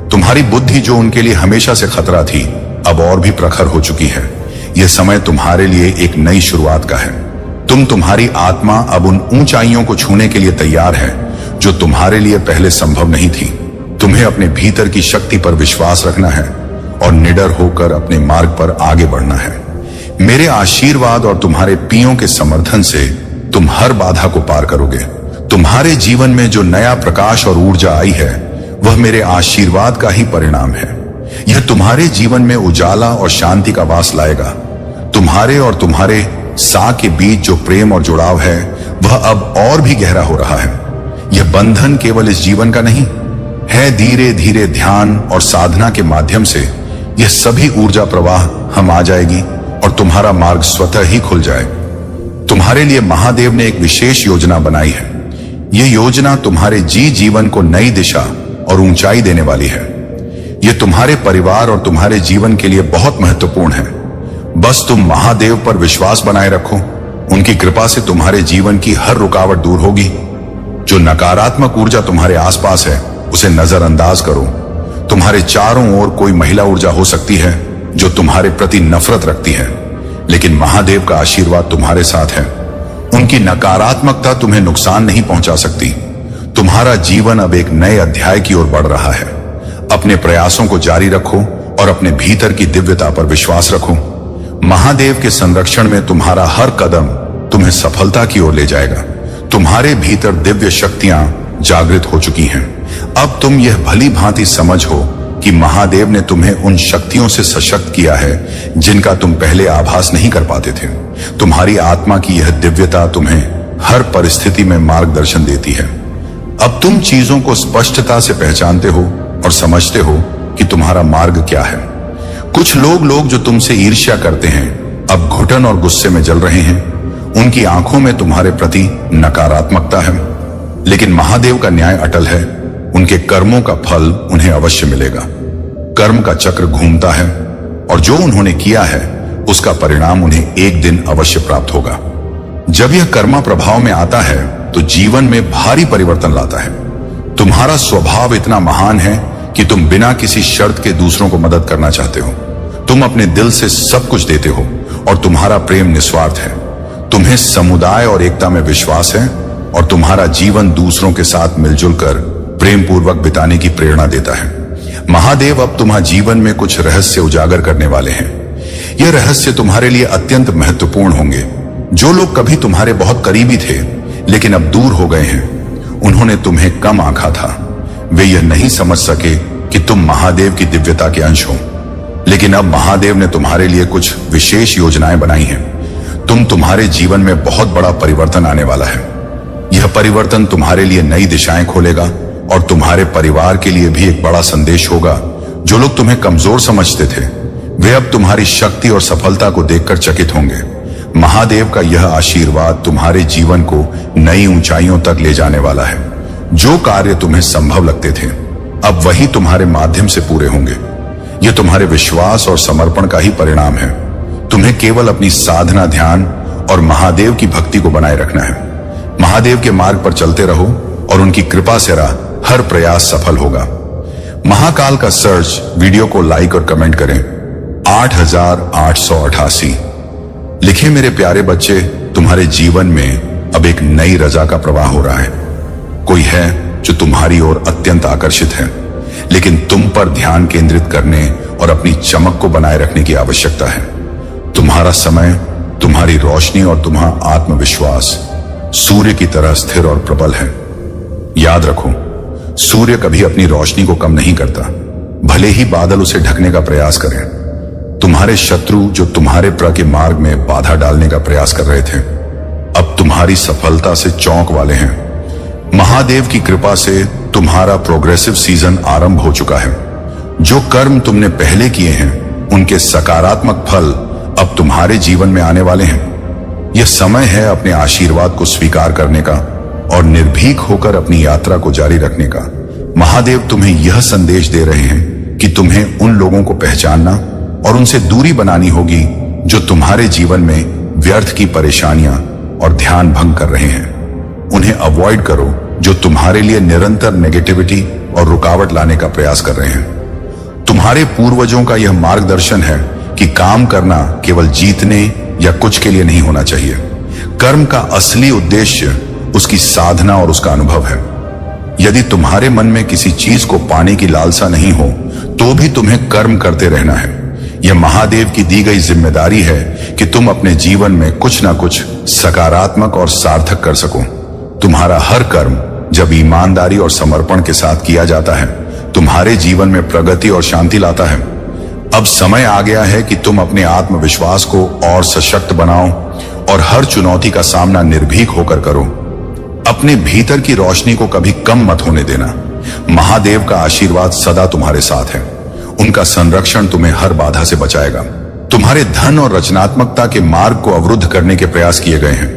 तुम्हारी बुद्धि जो उनके लिए हमेशा से खतरा थी, अब और भी प्रखर हो चुकी है। यह समय तुम्हारे लिए एक नई शुरुआत का है। तुम्हारी आत्मा अब उन ऊंचाइयों को छूने के लिए तैयार है जो तुम्हारे लिए पहले संभव नहीं थी। तुम्हें अपने भीतर की शक्ति पर विश्वास रखना है और निडर होकर अपने मार्ग पर आगे बढ़ना है। मेरे आशीर्वाद और तुम्हारे पियों के समर्थन से तुम हर बाधा को पार करोगे। तुम्हारे जीवन में जो नया प्रकाश और ऊर्जा आई है, वह मेरे आशीर्वाद का ही परिणाम है। यह तुम्हारे जीवन में उजाला और शांति का वास लाएगा। तुम्हारे और तुम्हारे सा के बीच जो प्रेम और जुड़ाव है वह अब और भी गहरा हो रहा है। यह बंधन केवल इस जीवन का नहीं है, धीरे धीरे ध्यान और साधना के माध्यम से यह सभी ऊर्जा प्रवाह हम आ जाएगी और तुम्हारा मार्ग स्वतः ही खुल जाए। तुम्हारे लिए महादेव ने एक विशेष योजना बनाई है। यह योजना तुम्हारे जीवन को नई दिशा और ऊंचाई देने वाली है। यह तुम्हारे परिवार और तुम्हारे जीवन के लिए बहुत महत्वपूर्ण है। बस तुम महादेव पर विश्वास बनाए रखो। उनकी कृपा से तुम्हारे जीवन की हर रुकावट दूर होगी। जो नकारात्मक ऊर्जा तुम्हारे आसपास है उसे नजरअंदाज करो। तुम्हारे चारों ओर कोई महिला ऊर्जा हो सकती है जो तुम्हारे प्रति नफरत रखती है, लेकिन महादेव का आशीर्वाद तुम्हारे साथ है। उनकी नकारात्मकता तुम्हें नुकसान नहीं पहुंचा सकती। तुम्हारा जीवन अब एक नए अध्याय की ओर बढ़ रहा है। अपने प्रयासों को जारी रखो और अपने भीतर की दिव्यता पर विश्वास रखो। महादेव के संरक्षण में तुम्हारा हर कदम तुम्हें सफलता की ओर ले जाएगा। तुम्हारे भीतर दिव्य शक्तियां जागृत हो चुकी हैं। अब तुम यह भली भांति समझो कि महादेव ने तुम्हें उन शक्तियों से सशक्त किया है जिनका तुम पहले आभास नहीं कर पाते थे। तुम्हारी आत्मा की यह दिव्यता तुम्हें हर परिस्थिति में मार्गदर्शन देती है। अब तुम चीजों को स्पष्टता से पहचानते हो और समझते हो कि तुम्हारा मार्ग क्या है। कुछ लोग जो तुमसे ईर्ष्या करते हैं अब घुटन और गुस्से में जल रहे हैं। उनकी आंखों में तुम्हारे प्रति नकारात्मकता है, लेकिन महादेव का न्याय अटल है। उनके कर्मों का फल उन्हें अवश्य मिलेगा। कर्म का चक्र घूमता है और जो उन्होंने किया है उसका परिणाम उन्हें एक दिन अवश्य प्राप्त होगा। जब यह कर्मा प्रभाव में आता है तो जीवन में भारी परिवर्तन लाता है। तुम्हारा स्वभाव इतना महान है कि तुम बिना किसी शर्त के दूसरों को मदद करना चाहते हो। तुम अपने दिल से सब कुछ देते हो और तुम्हारा प्रेम निस्वार्थ है। तुम्हें समुदाय और एकता में विश्वास है और तुम्हारा जीवन दूसरों के साथ मिलजुल कर प्रेम पूर्वक बिताने की प्रेरणा देता है। महादेव अब तुम्हारे जीवन में कुछ रहस्य उजागर करने वाले हैं। यह रहस्य तुम्हारे लिए अत्यंत महत्वपूर्ण होंगे। जो लोग कभी तुम्हारे बहुत करीबी थे लेकिन अब दूर हो गए हैं, उन्होंने तुम्हें कम आंका था। वे यह नहीं समझ सके कि तुम महादेव की दिव्यता के अंश हो, लेकिन अब महादेव ने तुम्हारे लिए कुछ विशेष योजनाएं बनाई हैं। तुम्हारे जीवन में बहुत बड़ा परिवर्तन आने वाला है। यह परिवर्तन तुम्हारे लिए नई दिशाएं खोलेगा और तुम्हारे परिवार के लिए भी एक बड़ा संदेश होगा। जो लोग तुम्हें कमजोर समझते थे वे अब तुम्हारी शक्ति और सफलता को देखकर चकित होंगे। महादेव का यह आशीर्वाद तुम्हारे जीवन को नई ऊंचाइयों तक ले जाने वाला है। जो कार्य तुम्हें संभव लगते थे अब वही तुम्हारे माध्यम से पूरे होंगे। यह तुम्हारे विश्वास और समर्पण का ही परिणाम है। तुम्हें केवल अपनी साधना, ध्यान और महादेव की भक्ति को बनाए रखना है। महादेव के मार्ग पर चलते रहो और उनकी कृपा से हर प्रयास सफल होगा। महाकाल का सर्च वीडियो को लाइक और कमेंट करें। 8888 लिखे मेरे प्यारे बच्चे, तुम्हारे जीवन में अब एक नई रजा का प्रवाह हो रहा है। कोई है जो तुम्हारी ओर अत्यंत आकर्षित है, लेकिन तुम पर ध्यान केंद्रित करने और अपनी चमक को बनाए रखने की आवश्यकता है। तुम्हारा समय, तुम्हारी रोशनी और तुम्हारा आत्मविश्वास सूर्य की तरह स्थिर और प्रबल है। याद रखो, सूर्य कभी अपनी रोशनी को कम नहीं करता, भले ही बादल उसे ढकने का प्रयास करें। तुम्हारे शत्रु जो तुम्हारे के मार्ग में बाधा डालने का प्रयास कर रहे थे अब तुम्हारी सफलता से चौंक वाले हैं। महादेव की कृपा से तुम्हारा प्रोग्रेसिव सीजन आरंभ हो चुका है। जो कर्म तुमने पहले किए हैं उनके सकारात्मक फल अब तुम्हारे जीवन में आने वाले हैं। यह समय है अपने आशीर्वाद को स्वीकार करने का और निर्भीक होकर अपनी यात्रा को जारी रखने का। महादेव तुम्हें यह संदेश दे रहे हैं कि तुम्हें उन लोगों को पहचानना और उनसे दूरी बनानी होगी जो तुम्हारे जीवन में व्यर्थ की परेशानियां और ध्यान भंग कर रहे हैं। उन्हें अवॉइड करो जो तुम्हारे लिए निरंतर नेगेटिविटी और रुकावट लाने का प्रयास कर रहे हैं। तुम्हारे पूर्वजों का यह मार्गदर्शन है कि काम करना केवल जीतने या कुछ के लिए नहीं होना चाहिए। कर्म का असली उद्देश्य उसकी साधना और उसका अनुभव है। यदि तुम्हारे मन में किसी चीज को पाने की लालसा नहीं हो तो भी तुम्हें कर्म करते रहना है। यह महादेव की दी गई जिम्मेदारी है कि तुम अपने जीवन में कुछ ना कुछ सकारात्मक और सार्थक कर सको। तुम्हारा हर कर्म जब ईमानदारी और समर्पण के साथ किया जाता है तुम्हारे जीवन में प्रगति और शांति लाता है। अब समय आ गया है कि तुम अपने आत्मविश्वास को और सशक्त बनाओ और हर चुनौती का सामना निर्भीक होकर करो। अपने भीतर की रोशनी को कभी कम मत होने देना। महादेव का आशीर्वाद सदा तुम्हारे साथ है। उनका संरक्षण तुम्हें हर बाधा से बचाएगा। तुम्हारे धन और रचनात्मकता के मार्ग को अवरुद्ध करने के प्रयास किए गए हैं,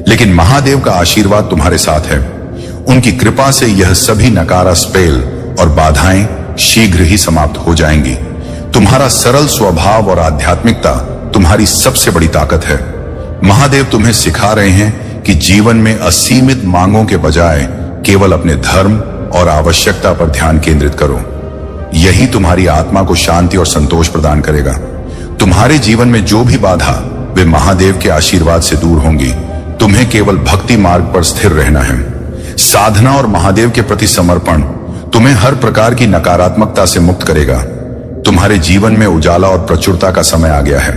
लेकिन महादेव का आशीर्वाद तुम्हारे साथ है। उनकी कृपा से यह सभी नकारा स्पेल और बाधाएं शीघ्र ही समाप्त हो जाएंगी। तुम्हारा सरल स्वभाव और आध्यात्मिकता तुम्हारी सबसे बड़ी ताकत है। महादेव तुम्हें सिखा रहे हैं कि जीवन में असीमित मांगों के बजाय केवल अपने धर्म और आवश्यकता पर ध्यान केंद्रित करो। यही तुम्हारी आत्मा को शांति और संतोष प्रदान करेगा। तुम्हारे जीवन में जो भी बाधा, वे महादेव के आशीर्वाद से दूर होंगी। तुम्हें केवल भक्ति मार्ग पर स्थिर रहना है। साधना और महादेव के प्रति समर्पण तुम्हें हर प्रकार की नकारात्मकता से मुक्त करेगा। तुम्हारे जीवन में उजाला और प्रचुरता का समय आ गया है।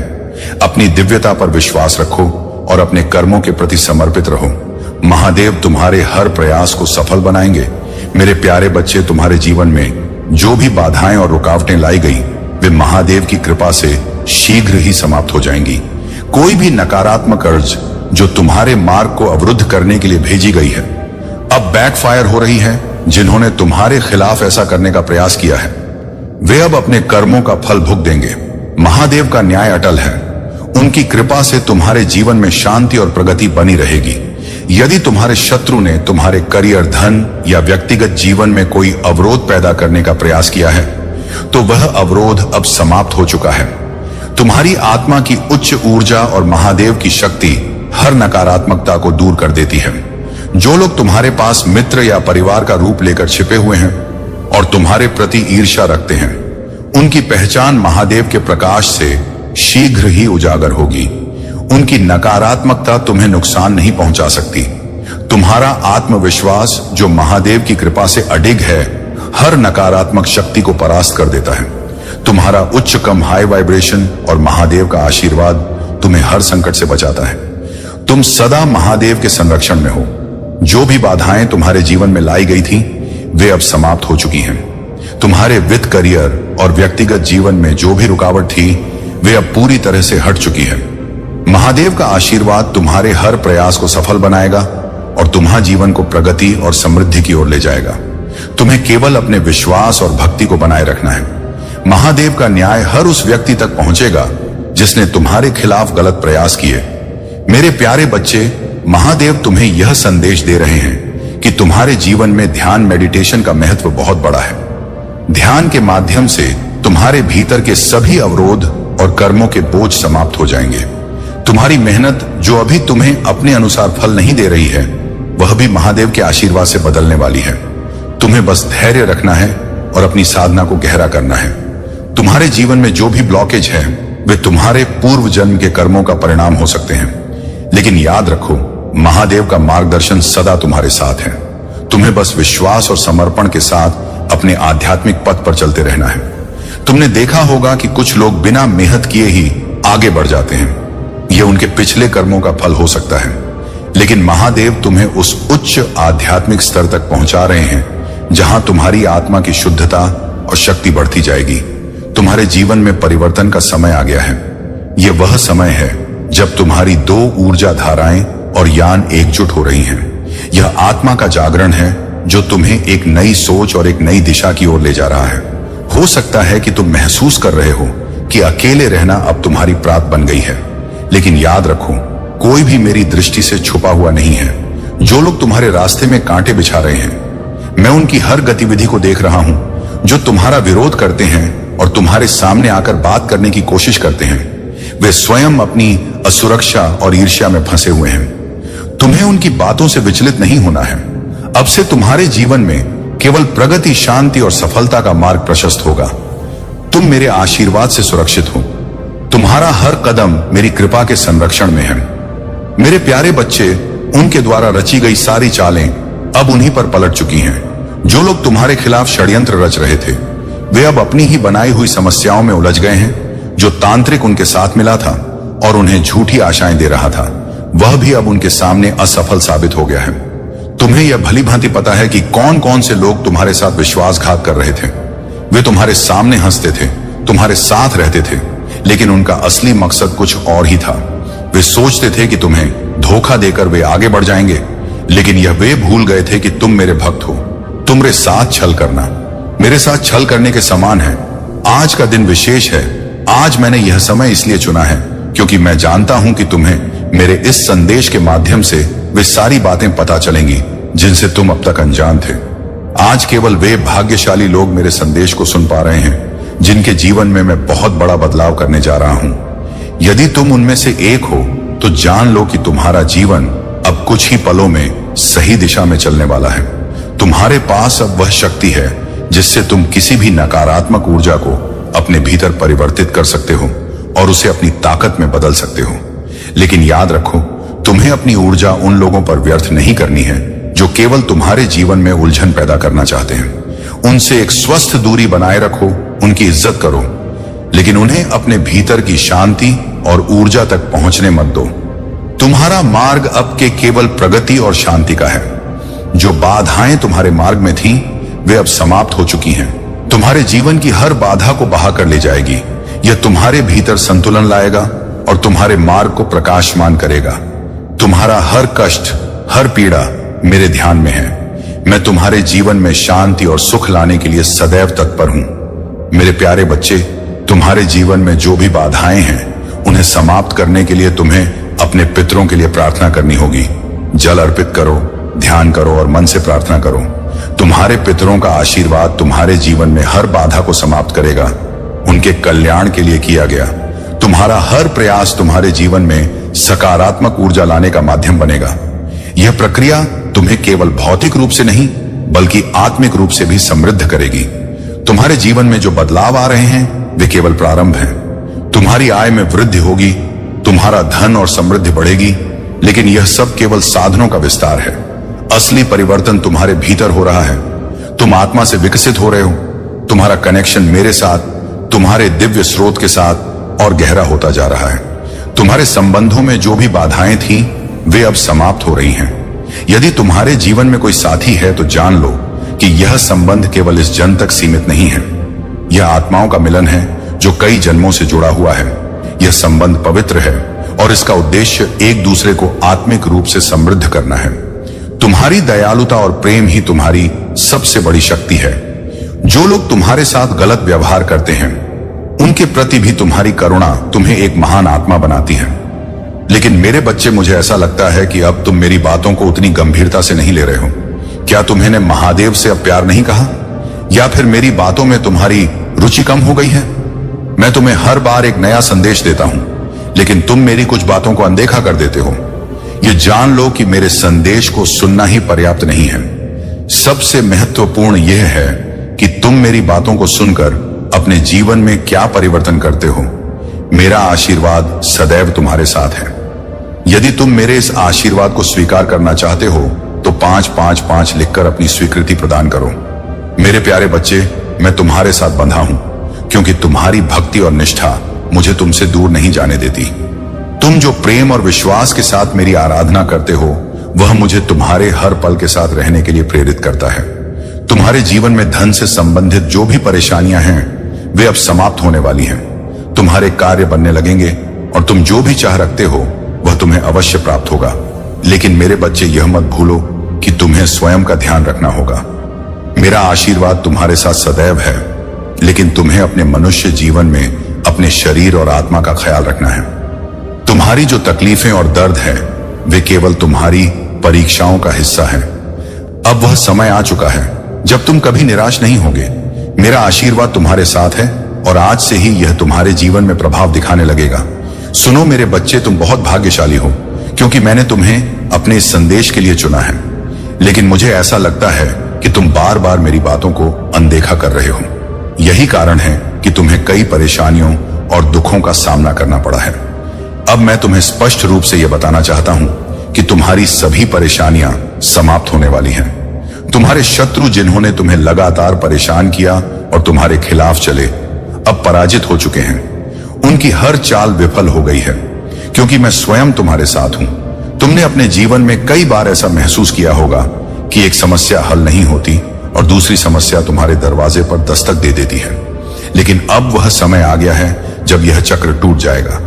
अपनी दिव्यता पर विश्वास रखो और अपने कर्मों के प्रति समर्पित रहो। महादेव तुम्हारे हर प्रयास को सफल बनाएंगे। मेरे प्यारे बच्चे, तुम्हारे जीवन में जो भी बाधाएं और रुकावटें लाई गई, वे महादेव की कृपा से शीघ्र ही समाप्त हो जाएंगी। कोई भी नकारात्मक अर्ज जो तुम्हारे मार्ग को अवरुद्ध करने के लिए भेजी गई है, अब बैकफायर हो रही है। जिन्होंने तुम्हारे खिलाफ ऐसा करने का प्रयास किया है, वे अब अपने कर्मों का फल भुगत देंगे। महादेव का न्याय अटल है। उनकी कृपा से तुम्हारे जीवन में शांति और प्रगति बनी रहेगी। यदि तुम्हारे शत्रु ने तुम्हारे करियर, धन या व्यक्तिगत जीवन में कोई अवरोध पैदा करने का प्रयास किया है, तो वह अवरोध अब समाप्त हो चुका है। तुम्हारी आत्मा की उच्च ऊर्जा और महादेव की शक्ति हर नकारात्मकता को दूर कर देती है। जो लोग तुम्हारे पास मित्र या परिवार का रूप लेकर छिपे हुए हैं और तुम्हारे प्रति ईर्ष्या रखते हैं, उनकी पहचान महादेव के प्रकाश से शीघ्र ही उजागर होगी। उनकी नकारात्मकता तुम्हें नुकसान नहीं पहुंचा सकती। तुम्हारा आत्मविश्वास, जो महादेव की कृपा से अडिग है, हर नकारात्मक शक्ति को परास्त कर देता है। तुम्हारा उच्च कम हाई वाइब्रेशन और महादेव का आशीर्वाद तुम्हें हर संकट से बचाता है। तुम सदा महादेव के संरक्षण में हो। जो भी बाधाएं तुम्हारे जीवन में लाई गई थी, वे अब समाप्त हो चुकी हैं। तुम्हारे वित्त, करियर और व्यक्तिगत जीवन में जो भी रुकावट थी, वे अब पूरी तरह से हट चुकी है। महादेव का आशीर्वाद तुम्हारे हर प्रयास को सफल बनाएगा और तुम्हारे जीवन को प्रगति और समृद्धि की ओर ले जाएगा। तुम्हें केवल अपने विश्वास और भक्ति को बनाए रखना है। महादेव का न्याय हर उस व्यक्ति तक पहुंचेगा जिसने तुम्हारे खिलाफ गलत प्रयास किए। मेरे प्यारे बच्चे, महादेव तुम्हें यह संदेश दे रहे हैं कि तुम्हारे जीवन में ध्यान, मेडिटेशन का महत्व बहुत बड़ा है। ध्यान के माध्यम से तुम्हारे भीतर के सभी अवरोध और कर्मों के बोझ समाप्त हो जाएंगे। तुम्हारी मेहनत जो अभी तुम्हें अपने अनुसार फल नहीं दे रही है, वह भी महादेव के आशीर्वाद से बदलने वाली है। तुम्हें बस धैर्य रखना है और अपनी साधना को गहरा करना है। तुम्हारे जीवन में जो भी ब्लॉकेज है, वे तुम्हारे पूर्व जन्म के कर्मों का परिणाम हो सकते हैं, लेकिन याद रखो, महादेव का मार्गदर्शन सदा तुम्हारे साथ है। तुम्हें बस विश्वास और समर्पण के साथ अपने आध्यात्मिक पथ पर चलते रहना है। तुमने देखा होगा कि कुछ लोग बिना मेहनत किए ही आगे बढ़ जाते हैं। यह उनके पिछले कर्मों का फल हो सकता है, लेकिन महादेव तुम्हें उस उच्च आध्यात्मिक स्तर तक पहुंचा रहे हैं जहां तुम्हारी आत्मा की शुद्धता और शक्ति बढ़ती जाएगी। तुम्हारे जीवन में परिवर्तन का समय आ गया है। यह वह समय है जब तुम्हारी दो ऊर्जा धाराएं और यान एकजुट हो रही हैं। यह आत्मा का जागरण है जो तुम्हें एक नई सोच और एक नई दिशा की ओर ले जा रहा है। हो सकता है कि तुम महसूस कर रहे हो कि अकेले रहना अब तुम्हारी प्रात बन गई है, लेकिन याद रखो, कोई भी मेरी दृष्टि से छुपा हुआ नहीं है। जो लोग तुम्हारे रास्ते में कांटे बिछा रहे हैं, मैं उनकी हर गतिविधि को देख रहा हूं। जो तुम्हारा विरोध करते हैं और तुम्हारे सामने आकर बात करने की कोशिश करते हैं, वे स्वयं अपनी असुरक्षा और ईर्ष्या में फंसे हुए हैं। तुम्हें उनकी बातों से विचलित नहीं होना है। अब से तुम्हारे जीवन में केवल प्रगति, शांति और सफलता का मार्ग प्रशस्त होगा। तुम मेरे आशीर्वाद से सुरक्षित हो। तुम्हारा हर कदम मेरी कृपा के संरक्षण में है। मेरे प्यारे बच्चे, उनके द्वारा रची गई सारी चालें अब उन्हीं पर पलट चुकी हैं। जो लोग तुम्हारे खिलाफ षड्यंत्र रच रहे थे, वे अब अपनी ही बनाई हुई समस्याओं में उलझ गए हैं। जो तांत्रिक उनके साथ मिला था और उन्हें झूठी आशाएं दे रहा था, वह भी अब उनके सामने असफल साबित हो गया है। तुम्हें यह भली भांति पता है कि कौन कौन से लोग तुम्हारे साथ विश्वासघात कर रहे थे। वे तुम्हारे सामने हंसते थे, तुम्हारे साथ रहते थे, लेकिन उनका असली मकसद कुछ और ही था। वे सोचते थे कि तुम्हें धोखा देकर वे आगे बढ़ जाएंगे, लेकिन यह वे भूल गए थे कि तुम मेरे भक्त हो। तुम्हारे साथ छल करना मेरे साथ छल करने के समान है। आज का दिन विशेष है। आज मैंने यह समय इसलिए चुना है क्योंकि मैं जानता हूं कि तुम्हें मेरे इस संदेश के माध्यम से वे सारी बातें पता चलेंगी जिनसे तुम अब तक अनजान थे। आज केवल वे भाग्यशाली लोग मेरे संदेश को सुन पा रहे हैं जिनके जीवन में मैं बहुत बड़ा बदलाव करने जा रहा हूं। यदि तुम उनमें से एक हो तो जान लो कि तुम्हारा जीवन अब कुछ ही पलों में सही दिशा में चलने वाला है। तुम्हारे पास अब वह शक्ति है जिससे तुम किसी भी नकारात्मक ऊर्जा को अपने भीतर परिवर्तित कर सकते हो और उसे अपनी ताकत में बदल सकते हो। लेकिन याद रखो, तुम्हें अपनी ऊर्जा उन लोगों पर व्यर्थ नहीं करनी है जो केवल तुम्हारे जीवन में उलझन पैदा करना चाहते हैं। उनसे एक स्वस्थ दूरी बनाए रखो, उनकी इज्जत करो, लेकिन उन्हें अपने भीतर की शांति और ऊर्जा तक पहुंचने मत दो। तुम्हारा मार्ग अब के केवल प्रगति और शांति का है। जो बाधाएं तुम्हारे मार्ग में थीं, वे अब समाप्त हो चुकी हैं। तुम्हारे जीवन की हर बाधा को बहा कर ले जाएगी। यह तुम्हारे भीतर संतुलन लाएगा और तुम्हारे मार्ग को प्रकाशमान करेगा। तुम्हारा हर कष्ट, हर पीड़ा मेरे ध्यान में है। मैं तुम्हारे जीवन में शांति और सुख लाने के लिए सदैव तत्पर हूं। मेरे प्यारे बच्चे, तुम्हारे जीवन में जो भी बाधाएं हैं उन्हें समाप्त करने के लिए तुम्हें अपने पितरों के लिए प्रार्थना करनी होगी। जल अर्पित करो, ध्यान करो और मन से प्रार्थना करो। तुम्हारे पितरों का आशीर्वाद तुम्हारे जीवन में हर बाधा को समाप्त करेगा। उनके कल्याण के लिए किया गया तुम्हारा हर प्रयास तुम्हारे जीवन में सकारात्मक ऊर्जा लाने का माध्यम बनेगा। यह प्रक्रिया तुम्हें केवल भौतिक रूप से नहीं बल्कि आत्मिक रूप से भी समृद्ध करेगी। तुम्हारे जीवन में जो बदलाव आ रहे हैं वे केवल प्रारंभ हैं। तुम्हारी आय में वृद्धि होगी, तुम्हारा धन और समृद्धि बढ़ेगी, लेकिन यह सब केवल साधनों का विस्तार है। असली परिवर्तन तुम्हारे भीतर हो रहा है। तुम आत्मा से विकसित हो रहे हो। तुम्हारा कनेक्शन मेरे साथ, तुम्हारे दिव्य स्रोत के साथ और गहरा होता जा रहा है। तुम्हारे संबंधों में जो भी बाधाएं थीं, वे अब समाप्त हो रही हैं। यदि तुम्हारे जीवन में कोई साथी है तो जान लो कि यह संबंध केवल इस जन्म तक सीमित नहीं है। यह आत्माओं का मिलन है जो कई जन्मों से जुड़ा हुआ है। यह संबंध पवित्र है और इसका उद्देश्य एक दूसरे को आत्मिक रूप से समृद्ध करना है। तुम्हारी दयालुता और प्रेम ही तुम्हारी सबसे बड़ी शक्ति है। जो लोग तुम्हारे साथ गलत व्यवहार करते हैं, उनके प्रति भी तुम्हारी करुणा तुम्हें एक महान आत्मा बनाती है। लेकिन मेरे बच्चे, मुझे ऐसा लगता है कि अब तुम मेरी बातों को उतनी गंभीरता से नहीं ले रहे हो। क्या तुम्हें महादेव से अब प्यार नहीं कहा, या फिर मेरी बातों में तुम्हारी रुचि कम हो गई है? मैं तुम्हें हर बार एक नया संदेश देता हूं, लेकिन तुम मेरी कुछ बातों को अनदेखा कर देते हो। ये जान लो कि मेरे संदेश को सुनना ही पर्याप्त नहीं है। सबसे महत्वपूर्ण यह है कि तुम मेरी बातों को सुनकर अपने जीवन में क्या परिवर्तन करते हो। मेरा आशीर्वाद सदैव तुम्हारे साथ है। यदि तुम मेरे इस आशीर्वाद को स्वीकार करना चाहते हो तो 555 लिखकर अपनी स्वीकृति प्रदान करो। मेरे प्यारे बच्चे, मैं तुम्हारे साथ बंधा हूं क्योंकि तुम्हारी भक्ति और निष्ठा मुझे तुमसे दूर नहीं जाने देती। तुम जो प्रेम और विश्वास के साथ मेरी आराधना करते हो, वह मुझे तुम्हारे हर पल के साथ रहने के लिए प्रेरित करता है। तुम्हारे जीवन में धन से संबंधित जो भी परेशानियां हैं, वे अब समाप्त होने वाली हैं। तुम्हारे कार्य बनने लगेंगे और तुम जो भी चाह रखते हो वह तुम्हें अवश्य प्राप्त होगा। लेकिन मेरे बच्चे, यह मत भूलो कि तुम्हें स्वयं का ध्यान रखना होगा। मेरा आशीर्वाद तुम्हारे साथ सदैव है, लेकिन तुम्हें अपने मनुष्य जीवन में अपने शरीर और आत्मा का ख्याल रखना है। तुम्हारी जो तकलीफें और दर्द है, वे केवल तुम्हारी परीक्षाओं का हिस्सा है। अब वह समय आ चुका है जब तुम कभी निराश नहीं होगे। मेरा आशीर्वाद तुम्हारे साथ है और आज से ही यह तुम्हारे जीवन में प्रभाव दिखाने लगेगा। सुनो मेरे बच्चे, तुम बहुत भाग्यशाली हो क्योंकि मैंने तुम्हें अपने इस संदेश के लिए चुना है। लेकिन मुझे ऐसा लगता है कि तुम बार बार मेरी बातों को अनदेखा कर रहे हो। यही कारण है कि तुम्हें कई परेशानियों और दुखों का सामना करना पड़ा है। अब मैं तुम्हें स्पष्ट रूप से यह बताना चाहता हूं कि तुम्हारी सभी परेशानियां समाप्त होने वाली हैं। तुम्हारे शत्रु जिन्होंने तुम्हें लगातार परेशान किया और तुम्हारे खिलाफ चले, अब पराजित हो चुके हैं। उनकी हर चाल विफल हो गई है क्योंकि मैं स्वयं तुम्हारे साथ हूं। तुमने अपने जीवन में कई बार ऐसा महसूस किया होगा कि एक समस्या हल नहीं होती और दूसरी समस्या तुम्हारे दरवाजे पर दस्तक दे देती है। लेकिन अब वह समय आ गया है जब यह चक्र टूट जाएगा।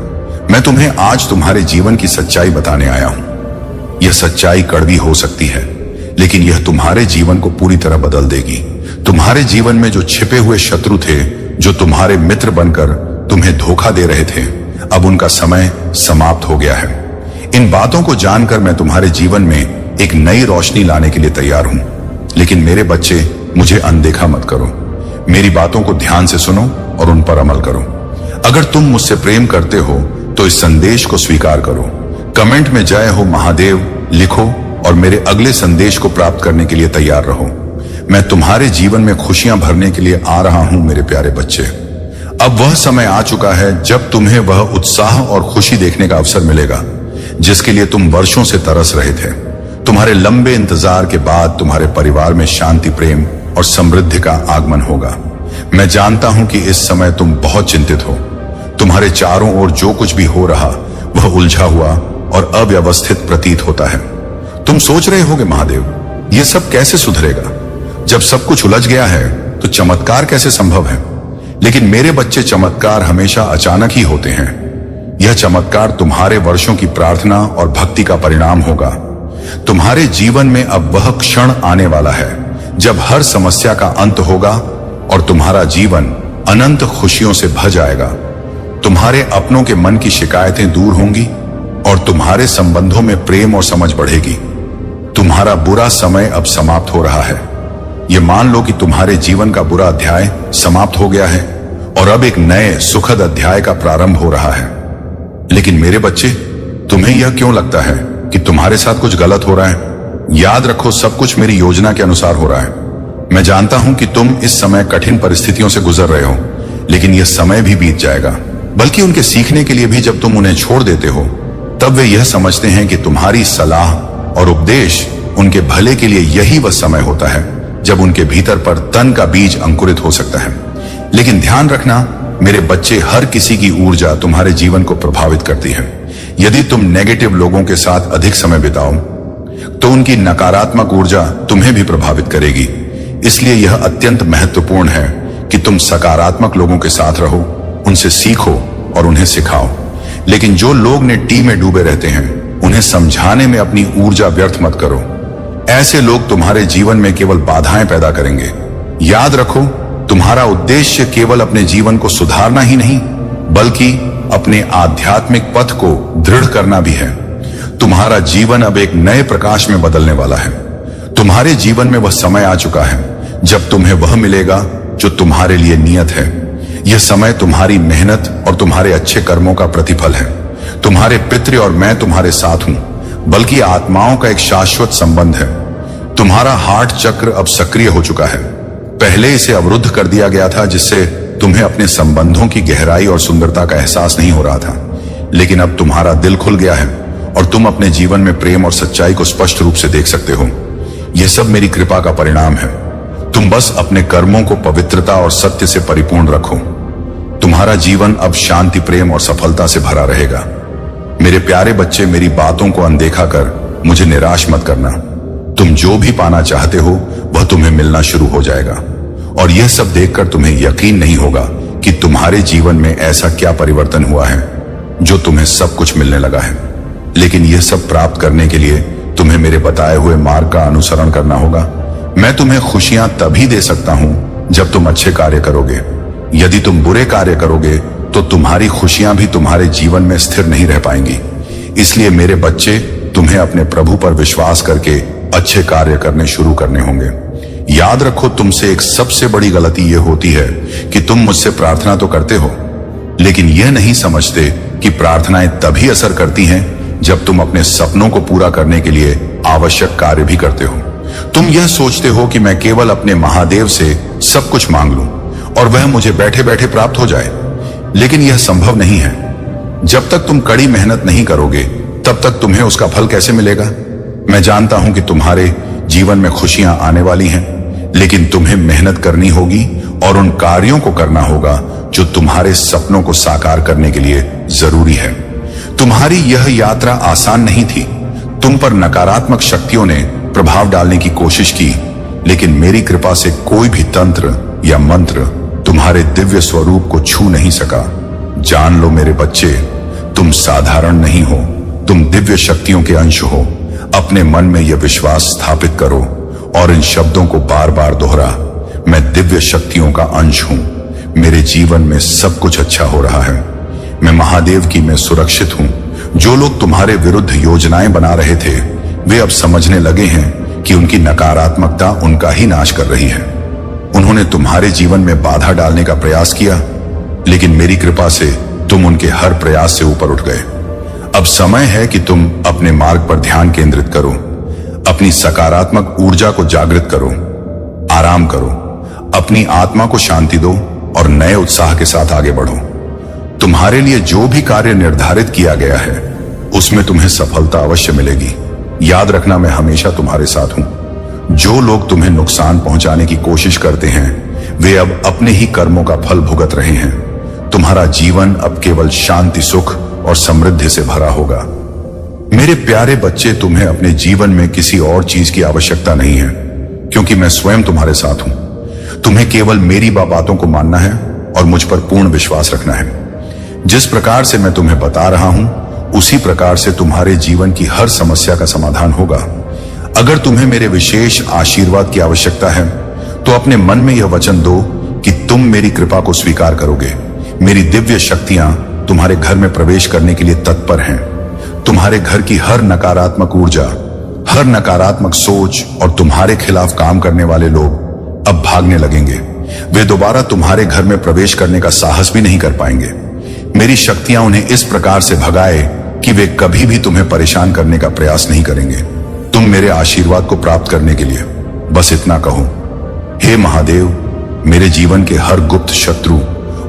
मैं तुम्हें आज तुम्हारे जीवन की सच्चाई बताने आया हूं। यह सच्चाई कड़वी हो सकती है, लेकिन यह तुम्हारे जीवन को पूरी तरह बदल देगी। तुम्हारे जीवन में जो छिपे हुए शत्रु थे, जो तुम्हारे मित्र बनकर तुम्हें धोखा दे रहे थे, अब उनका समय समाप्त हो गया है। इन बातों को जानकर मैं तुम्हारे जीवन में एक नई रोशनी लाने के लिए तैयार हूं। लेकिन मेरे बच्चे, मुझे अनदेखा मत करो। मेरी बातों को ध्यान से सुनो और उन पर अमल करो। अगर तुम मुझसे प्रेम करते हो तो इस संदेश को स्वीकार करो। कमेंट में जय हो महादेव लिखो और मेरे अगले संदेश को प्राप्त करने के लिए तैयार रहो। मैं तुम्हारे जीवन में खुशियां भरने के लिए आ रहा हूं मेरे प्यारे बच्चे। अब वह समय आ चुका है जब तुम्हें वह उत्साह और खुशी देखने का अवसर मिलेगा जिसके लिए तुम वर्षों से तरस रहे थे। तुम्हारे लंबे इंतजार के बाद तुम्हारे परिवार में शांति, प्रेम और समृद्धि का आगमन होगा। मैं जानता हूं कि इस समय तुम बहुत चिंतित हो। तुम्हारे चारों ओर जो कुछ भी हो रहा वह उलझा हुआ और अव्यवस्थित प्रतीत होता है। तुम सोच रहे होगे, महादेव, यह सब कैसे सुधरेगा? जब सब कुछ उलझ गया है तो चमत्कार कैसे संभव है? लेकिन मेरे बच्चे, चमत्कार हमेशा अचानक ही होते हैं। यह चमत्कार तुम्हारे वर्षों की प्रार्थना और भक्ति का परिणाम होगा। तुम्हारे जीवन में अब वह क्षण आने वाला है जब हर समस्या का अंत होगा और तुम्हारा जीवन अनंत खुशियों से भर जाएगा। तुम्हारे अपनों के मन की शिकायतें दूर होंगी और तुम्हारे संबंधों में प्रेम और समझ बढ़ेगी। तुम्हारा बुरा समय अब समाप्त हो रहा है। ये मान लो कि तुम्हारे जीवन का बुरा अध्याय समाप्त हो गया है और अब एक नए सुखद अध्याय का प्रारंभ हो रहा है। लेकिन मेरे बच्चे, तुम्हें यह क्यों लगता है कि तुम्हारे साथ कुछ गलत हो रहा है? याद रखो, सब कुछ मेरी योजना के अनुसार हो रहा है। मैं जानता हूं कि तुम इस समय कठिन परिस्थितियों से गुजर रहे हो, लेकिन यह समय भी बीत जाएगा। बल्कि उनके सीखने के लिए भी जब तुम उन्हें छोड़ देते हो, तब वे यह समझते हैं कि तुम्हारी सलाह और उपदेश उनके भले के लिए यही वह समय होता है जब उनके भीतर पर तन का बीज अंकुरित हो सकता है। लेकिन ध्यान रखना मेरे बच्चे, हर किसी की ऊर्जा तुम्हारे जीवन को प्रभावित करती है। यदि तुम नेगेटिव लोगों के साथ अधिक समय बिताओ तो उनकी नकारात्मक ऊर्जा तुम्हें भी प्रभावित करेगी। इसलिए यह अत्यंत महत्वपूर्ण है कि तुम सकारात्मक लोगों के साथ रहो, उनसे सीखो और उन्हें सिखाओ। लेकिन जो लोग नेटी में डूबे रहते हैं, उन्हें समझाने में अपनी ऊर्जा व्यर्थ मत करो। ऐसे लोग तुम्हारे जीवन में केवल बाधाएं पैदा करेंगे। याद रखो, तुम्हारा उद्देश्य केवल अपने जीवन को सुधारना ही नहीं, बल्कि अपने आध्यात्मिक पथ को दृढ़ करना भी है। तुम्हारा जीवन अब एक नए प्रकाश में बदलने वाला है। तुम्हारे जीवन में वह समय आ चुका है जब तुम्हें वह मिलेगा जो तुम्हारे लिए नियत है। यह समय तुम्हारी मेहनत और तुम्हारे अच्छे कर्मों का प्रतिफल है। तुम्हारे पितृ और मैं तुम्हारे साथ हूं, बल्कि आत्माओं का एक शाश्वत संबंध है। तुम्हारा हार्ट चक्र अब सक्रिय हो चुका है। पहले इसे अवरुद्ध कर दिया गया था, जिससे तुम्हें अपने संबंधों की गहराई और सुंदरता का एहसास नहीं हो रहा था। लेकिन अब तुम्हारा दिल खुल गया है और तुम अपने जीवन में प्रेम और सच्चाई को स्पष्ट रूप से देख सकते हो। यह सब मेरी कृपा का परिणाम है। तुम बस अपने कर्मों को पवित्रता और सत्य से परिपूर्ण रखो। तुम्हारा जीवन अब शांति, प्रेम और सफलता से भरा रहेगा। मेरे प्यारे बच्चे, मेरी बातों को अनदेखा कर मुझे निराश मत करना। तुम जो भी पाना चाहते हो वह तुम्हें मिलना शुरू हो जाएगा, और यह सब देखकर तुम्हें यकीन नहीं होगा कि तुम्हारे जीवन में ऐसा क्या परिवर्तन हुआ है जो तुम्हें सब कुछ मिलने लगा है। लेकिन यह सब प्राप्त करने के लिए तुम्हें मेरे बताए हुए मार्ग का अनुसरण करना होगा। मैं तुम्हें खुशियां तभी दे सकता हूं जब तुम अच्छे कार्य करोगे। यदि तुम बुरे कार्य करोगे तो तुम्हारी खुशियां भी तुम्हारे जीवन में स्थिर नहीं रह पाएंगी। इसलिए मेरे बच्चे, तुम्हें अपने प्रभु पर विश्वास करके अच्छे कार्य करने शुरू करने होंगे। याद रखो, तुमसे एक सबसे बड़ी गलती यह होती है कि तुम मुझसे प्रार्थना तो करते हो, लेकिन यह नहीं समझते कि प्रार्थनाएं तभी असर करती हैं जब तुम अपने सपनों को पूरा करने के लिए आवश्यक कार्य भी करते हो। तुम यह सोचते हो कि मैं केवल अपने महादेव से सब कुछ मांग लूं और वह मुझे बैठे बैठे प्राप्त हो जाए, लेकिन यह संभव नहीं है। जब तक तुम कड़ी मेहनत नहीं करोगे, तब तक तुम्हें उसका फल कैसे मिलेगा? मैं जानता हूं कि तुम्हारे जीवन में खुशियां आने वाली हैं, लेकिन तुम्हें मेहनत करनी होगी और उन कार्यों को करना होगा जो तुम्हारे सपनों को साकार करने के लिए जरूरी है। तुम्हारी यह यात्रा आसान नहीं थी। तुम पर नकारात्मक शक्तियों ने प्रभाव डालने की कोशिश की, लेकिन मेरी कृपा से कोई भी तंत्र या मंत्र तुम्हारे दिव्य स्वरूप को छू नहीं सका। जान लो मेरे बच्चे, तुम साधारण नहीं हो, तुम दिव्य शक्तियों के अंश हो। अपने मन में यह विश्वास स्थापित करो और इन शब्दों को बार बार दोहरा, मैं दिव्य शक्तियों का अंश हूं, मेरे जीवन में सब कुछ अच्छा हो रहा है, मैं महादेव की मैं सुरक्षित हूं। जो लोग तुम्हारे विरुद्ध योजनाएं बना रहे थे, वे अब समझने लगे हैं कि उनकी नकारात्मकता उनका ही नाश कर रही है। उन्होंने तुम्हारे जीवन में बाधा डालने का प्रयास किया, लेकिन मेरी कृपा से तुम उनके हर प्रयास से ऊपर उठ गए। अब समय है कि तुम अपने मार्ग पर ध्यान केंद्रित करो, अपनी सकारात्मक ऊर्जा को जागृत करो, आराम करो, अपनी आत्मा को शांति दो और नए उत्साह के साथ आगे बढ़ो। तुम्हारे लिए जो भी कार्य निर्धारित किया गया है, उसमें तुम्हें सफलता अवश्य मिलेगी। याद रखना, मैं हमेशा तुम्हारे साथ हूं। जो लोग तुम्हें नुकसान पहुंचाने की कोशिश करते हैं, वे अब अपने ही कर्मों का फल भुगत रहे हैं। तुम्हारा जीवन अब केवल शांति, सुख और समृद्धि से भरा होगा। मेरे प्यारे बच्चे, तुम्हें अपने जीवन में किसी और चीज की आवश्यकता नहीं है, क्योंकि मैं स्वयं तुम्हारे साथ हूं। तुम्हें केवल मेरी बातों को मानना है और मुझ पर पूर्ण विश्वास रखना है। जिस प्रकार से मैं तुम्हें बता रहा हूं, उसी प्रकार से तुम्हारे जीवन की हर समस्या का समाधान होगा। अगर तुम्हें मेरे विशेष आशीर्वाद की आवश्यकता है, तो अपने मन में यह वचन दो कि तुम मेरी कृपा को स्वीकार करोगे। मेरी दिव्य शक्तियां तुम्हारे घर में प्रवेश करने के लिए तत्पर हैं। तुम्हारे घर की हर नकारात्मक ऊर्जा, हर नकारात्मक सोच और तुम्हारे खिलाफ काम करने वाले लोग अब भागने लगेंगे। वे दोबारा तुम्हारे घर में प्रवेश करने का साहस भी नहीं कर पाएंगे। मेरी शक्तियां उन्हें इस प्रकार से भगाए कि वे कभी भी तुम्हें परेशान करने का प्रयास नहीं करेंगे। तुम मेरे आशीर्वाद को प्राप्त करने के लिए बस इतना कहो, हे महादेव, मेरे जीवन के हर गुप्त शत्रु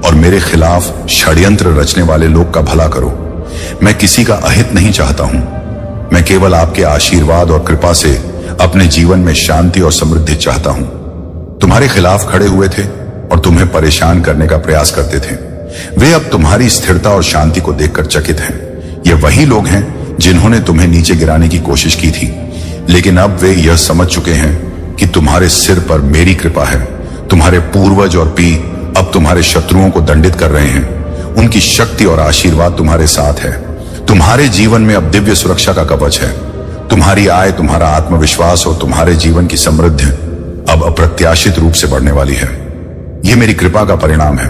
और मेरे खिलाफ षड्यंत्र रचने वाले लोग का भला करो। मैं किसी का अहित नहीं चाहता हूं, मैं केवल आपके आशीर्वाद और कृपा से अपने जीवन में शांति और समृद्धि चाहता हूं। तुम्हारे खिलाफ खड़े हुए थे और तुम्हें परेशान करने का प्रयास करते थे, वे अब तुम्हारी स्थिरता और शांति को देखकर चकित हैं। ये वही लोग हैं जिन्होंने तुम्हें नीचे गिराने की कोशिश की थी, लेकिन अब वे यह समझ चुके हैं कि तुम्हारे सिर पर मेरी कृपा है। तुम्हारे पूर्वज और पी अब तुम्हारे शत्रुओं को दंडित कर रहे हैं। उनकी शक्ति और आशीर्वाद तुम्हारे साथ है। तुम्हारे जीवन में अब दिव्य सुरक्षा का कवच है। तुम्हारी आय, तुम्हारा आत्मविश्वास और तुम्हारे जीवन की समृद्धि अब अप्रत्याशित रूप से बढ़ने वाली है। यह मेरी कृपा का परिणाम है।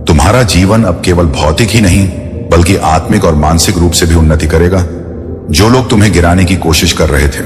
तुम्हारा जीवन अब केवल भौतिक ही नहीं, बल्कि आत्मिक और मानसिक रूप से भी उन्नति करेगा। जो लोग तुम्हें गिराने की कोशिश कर रहे थे,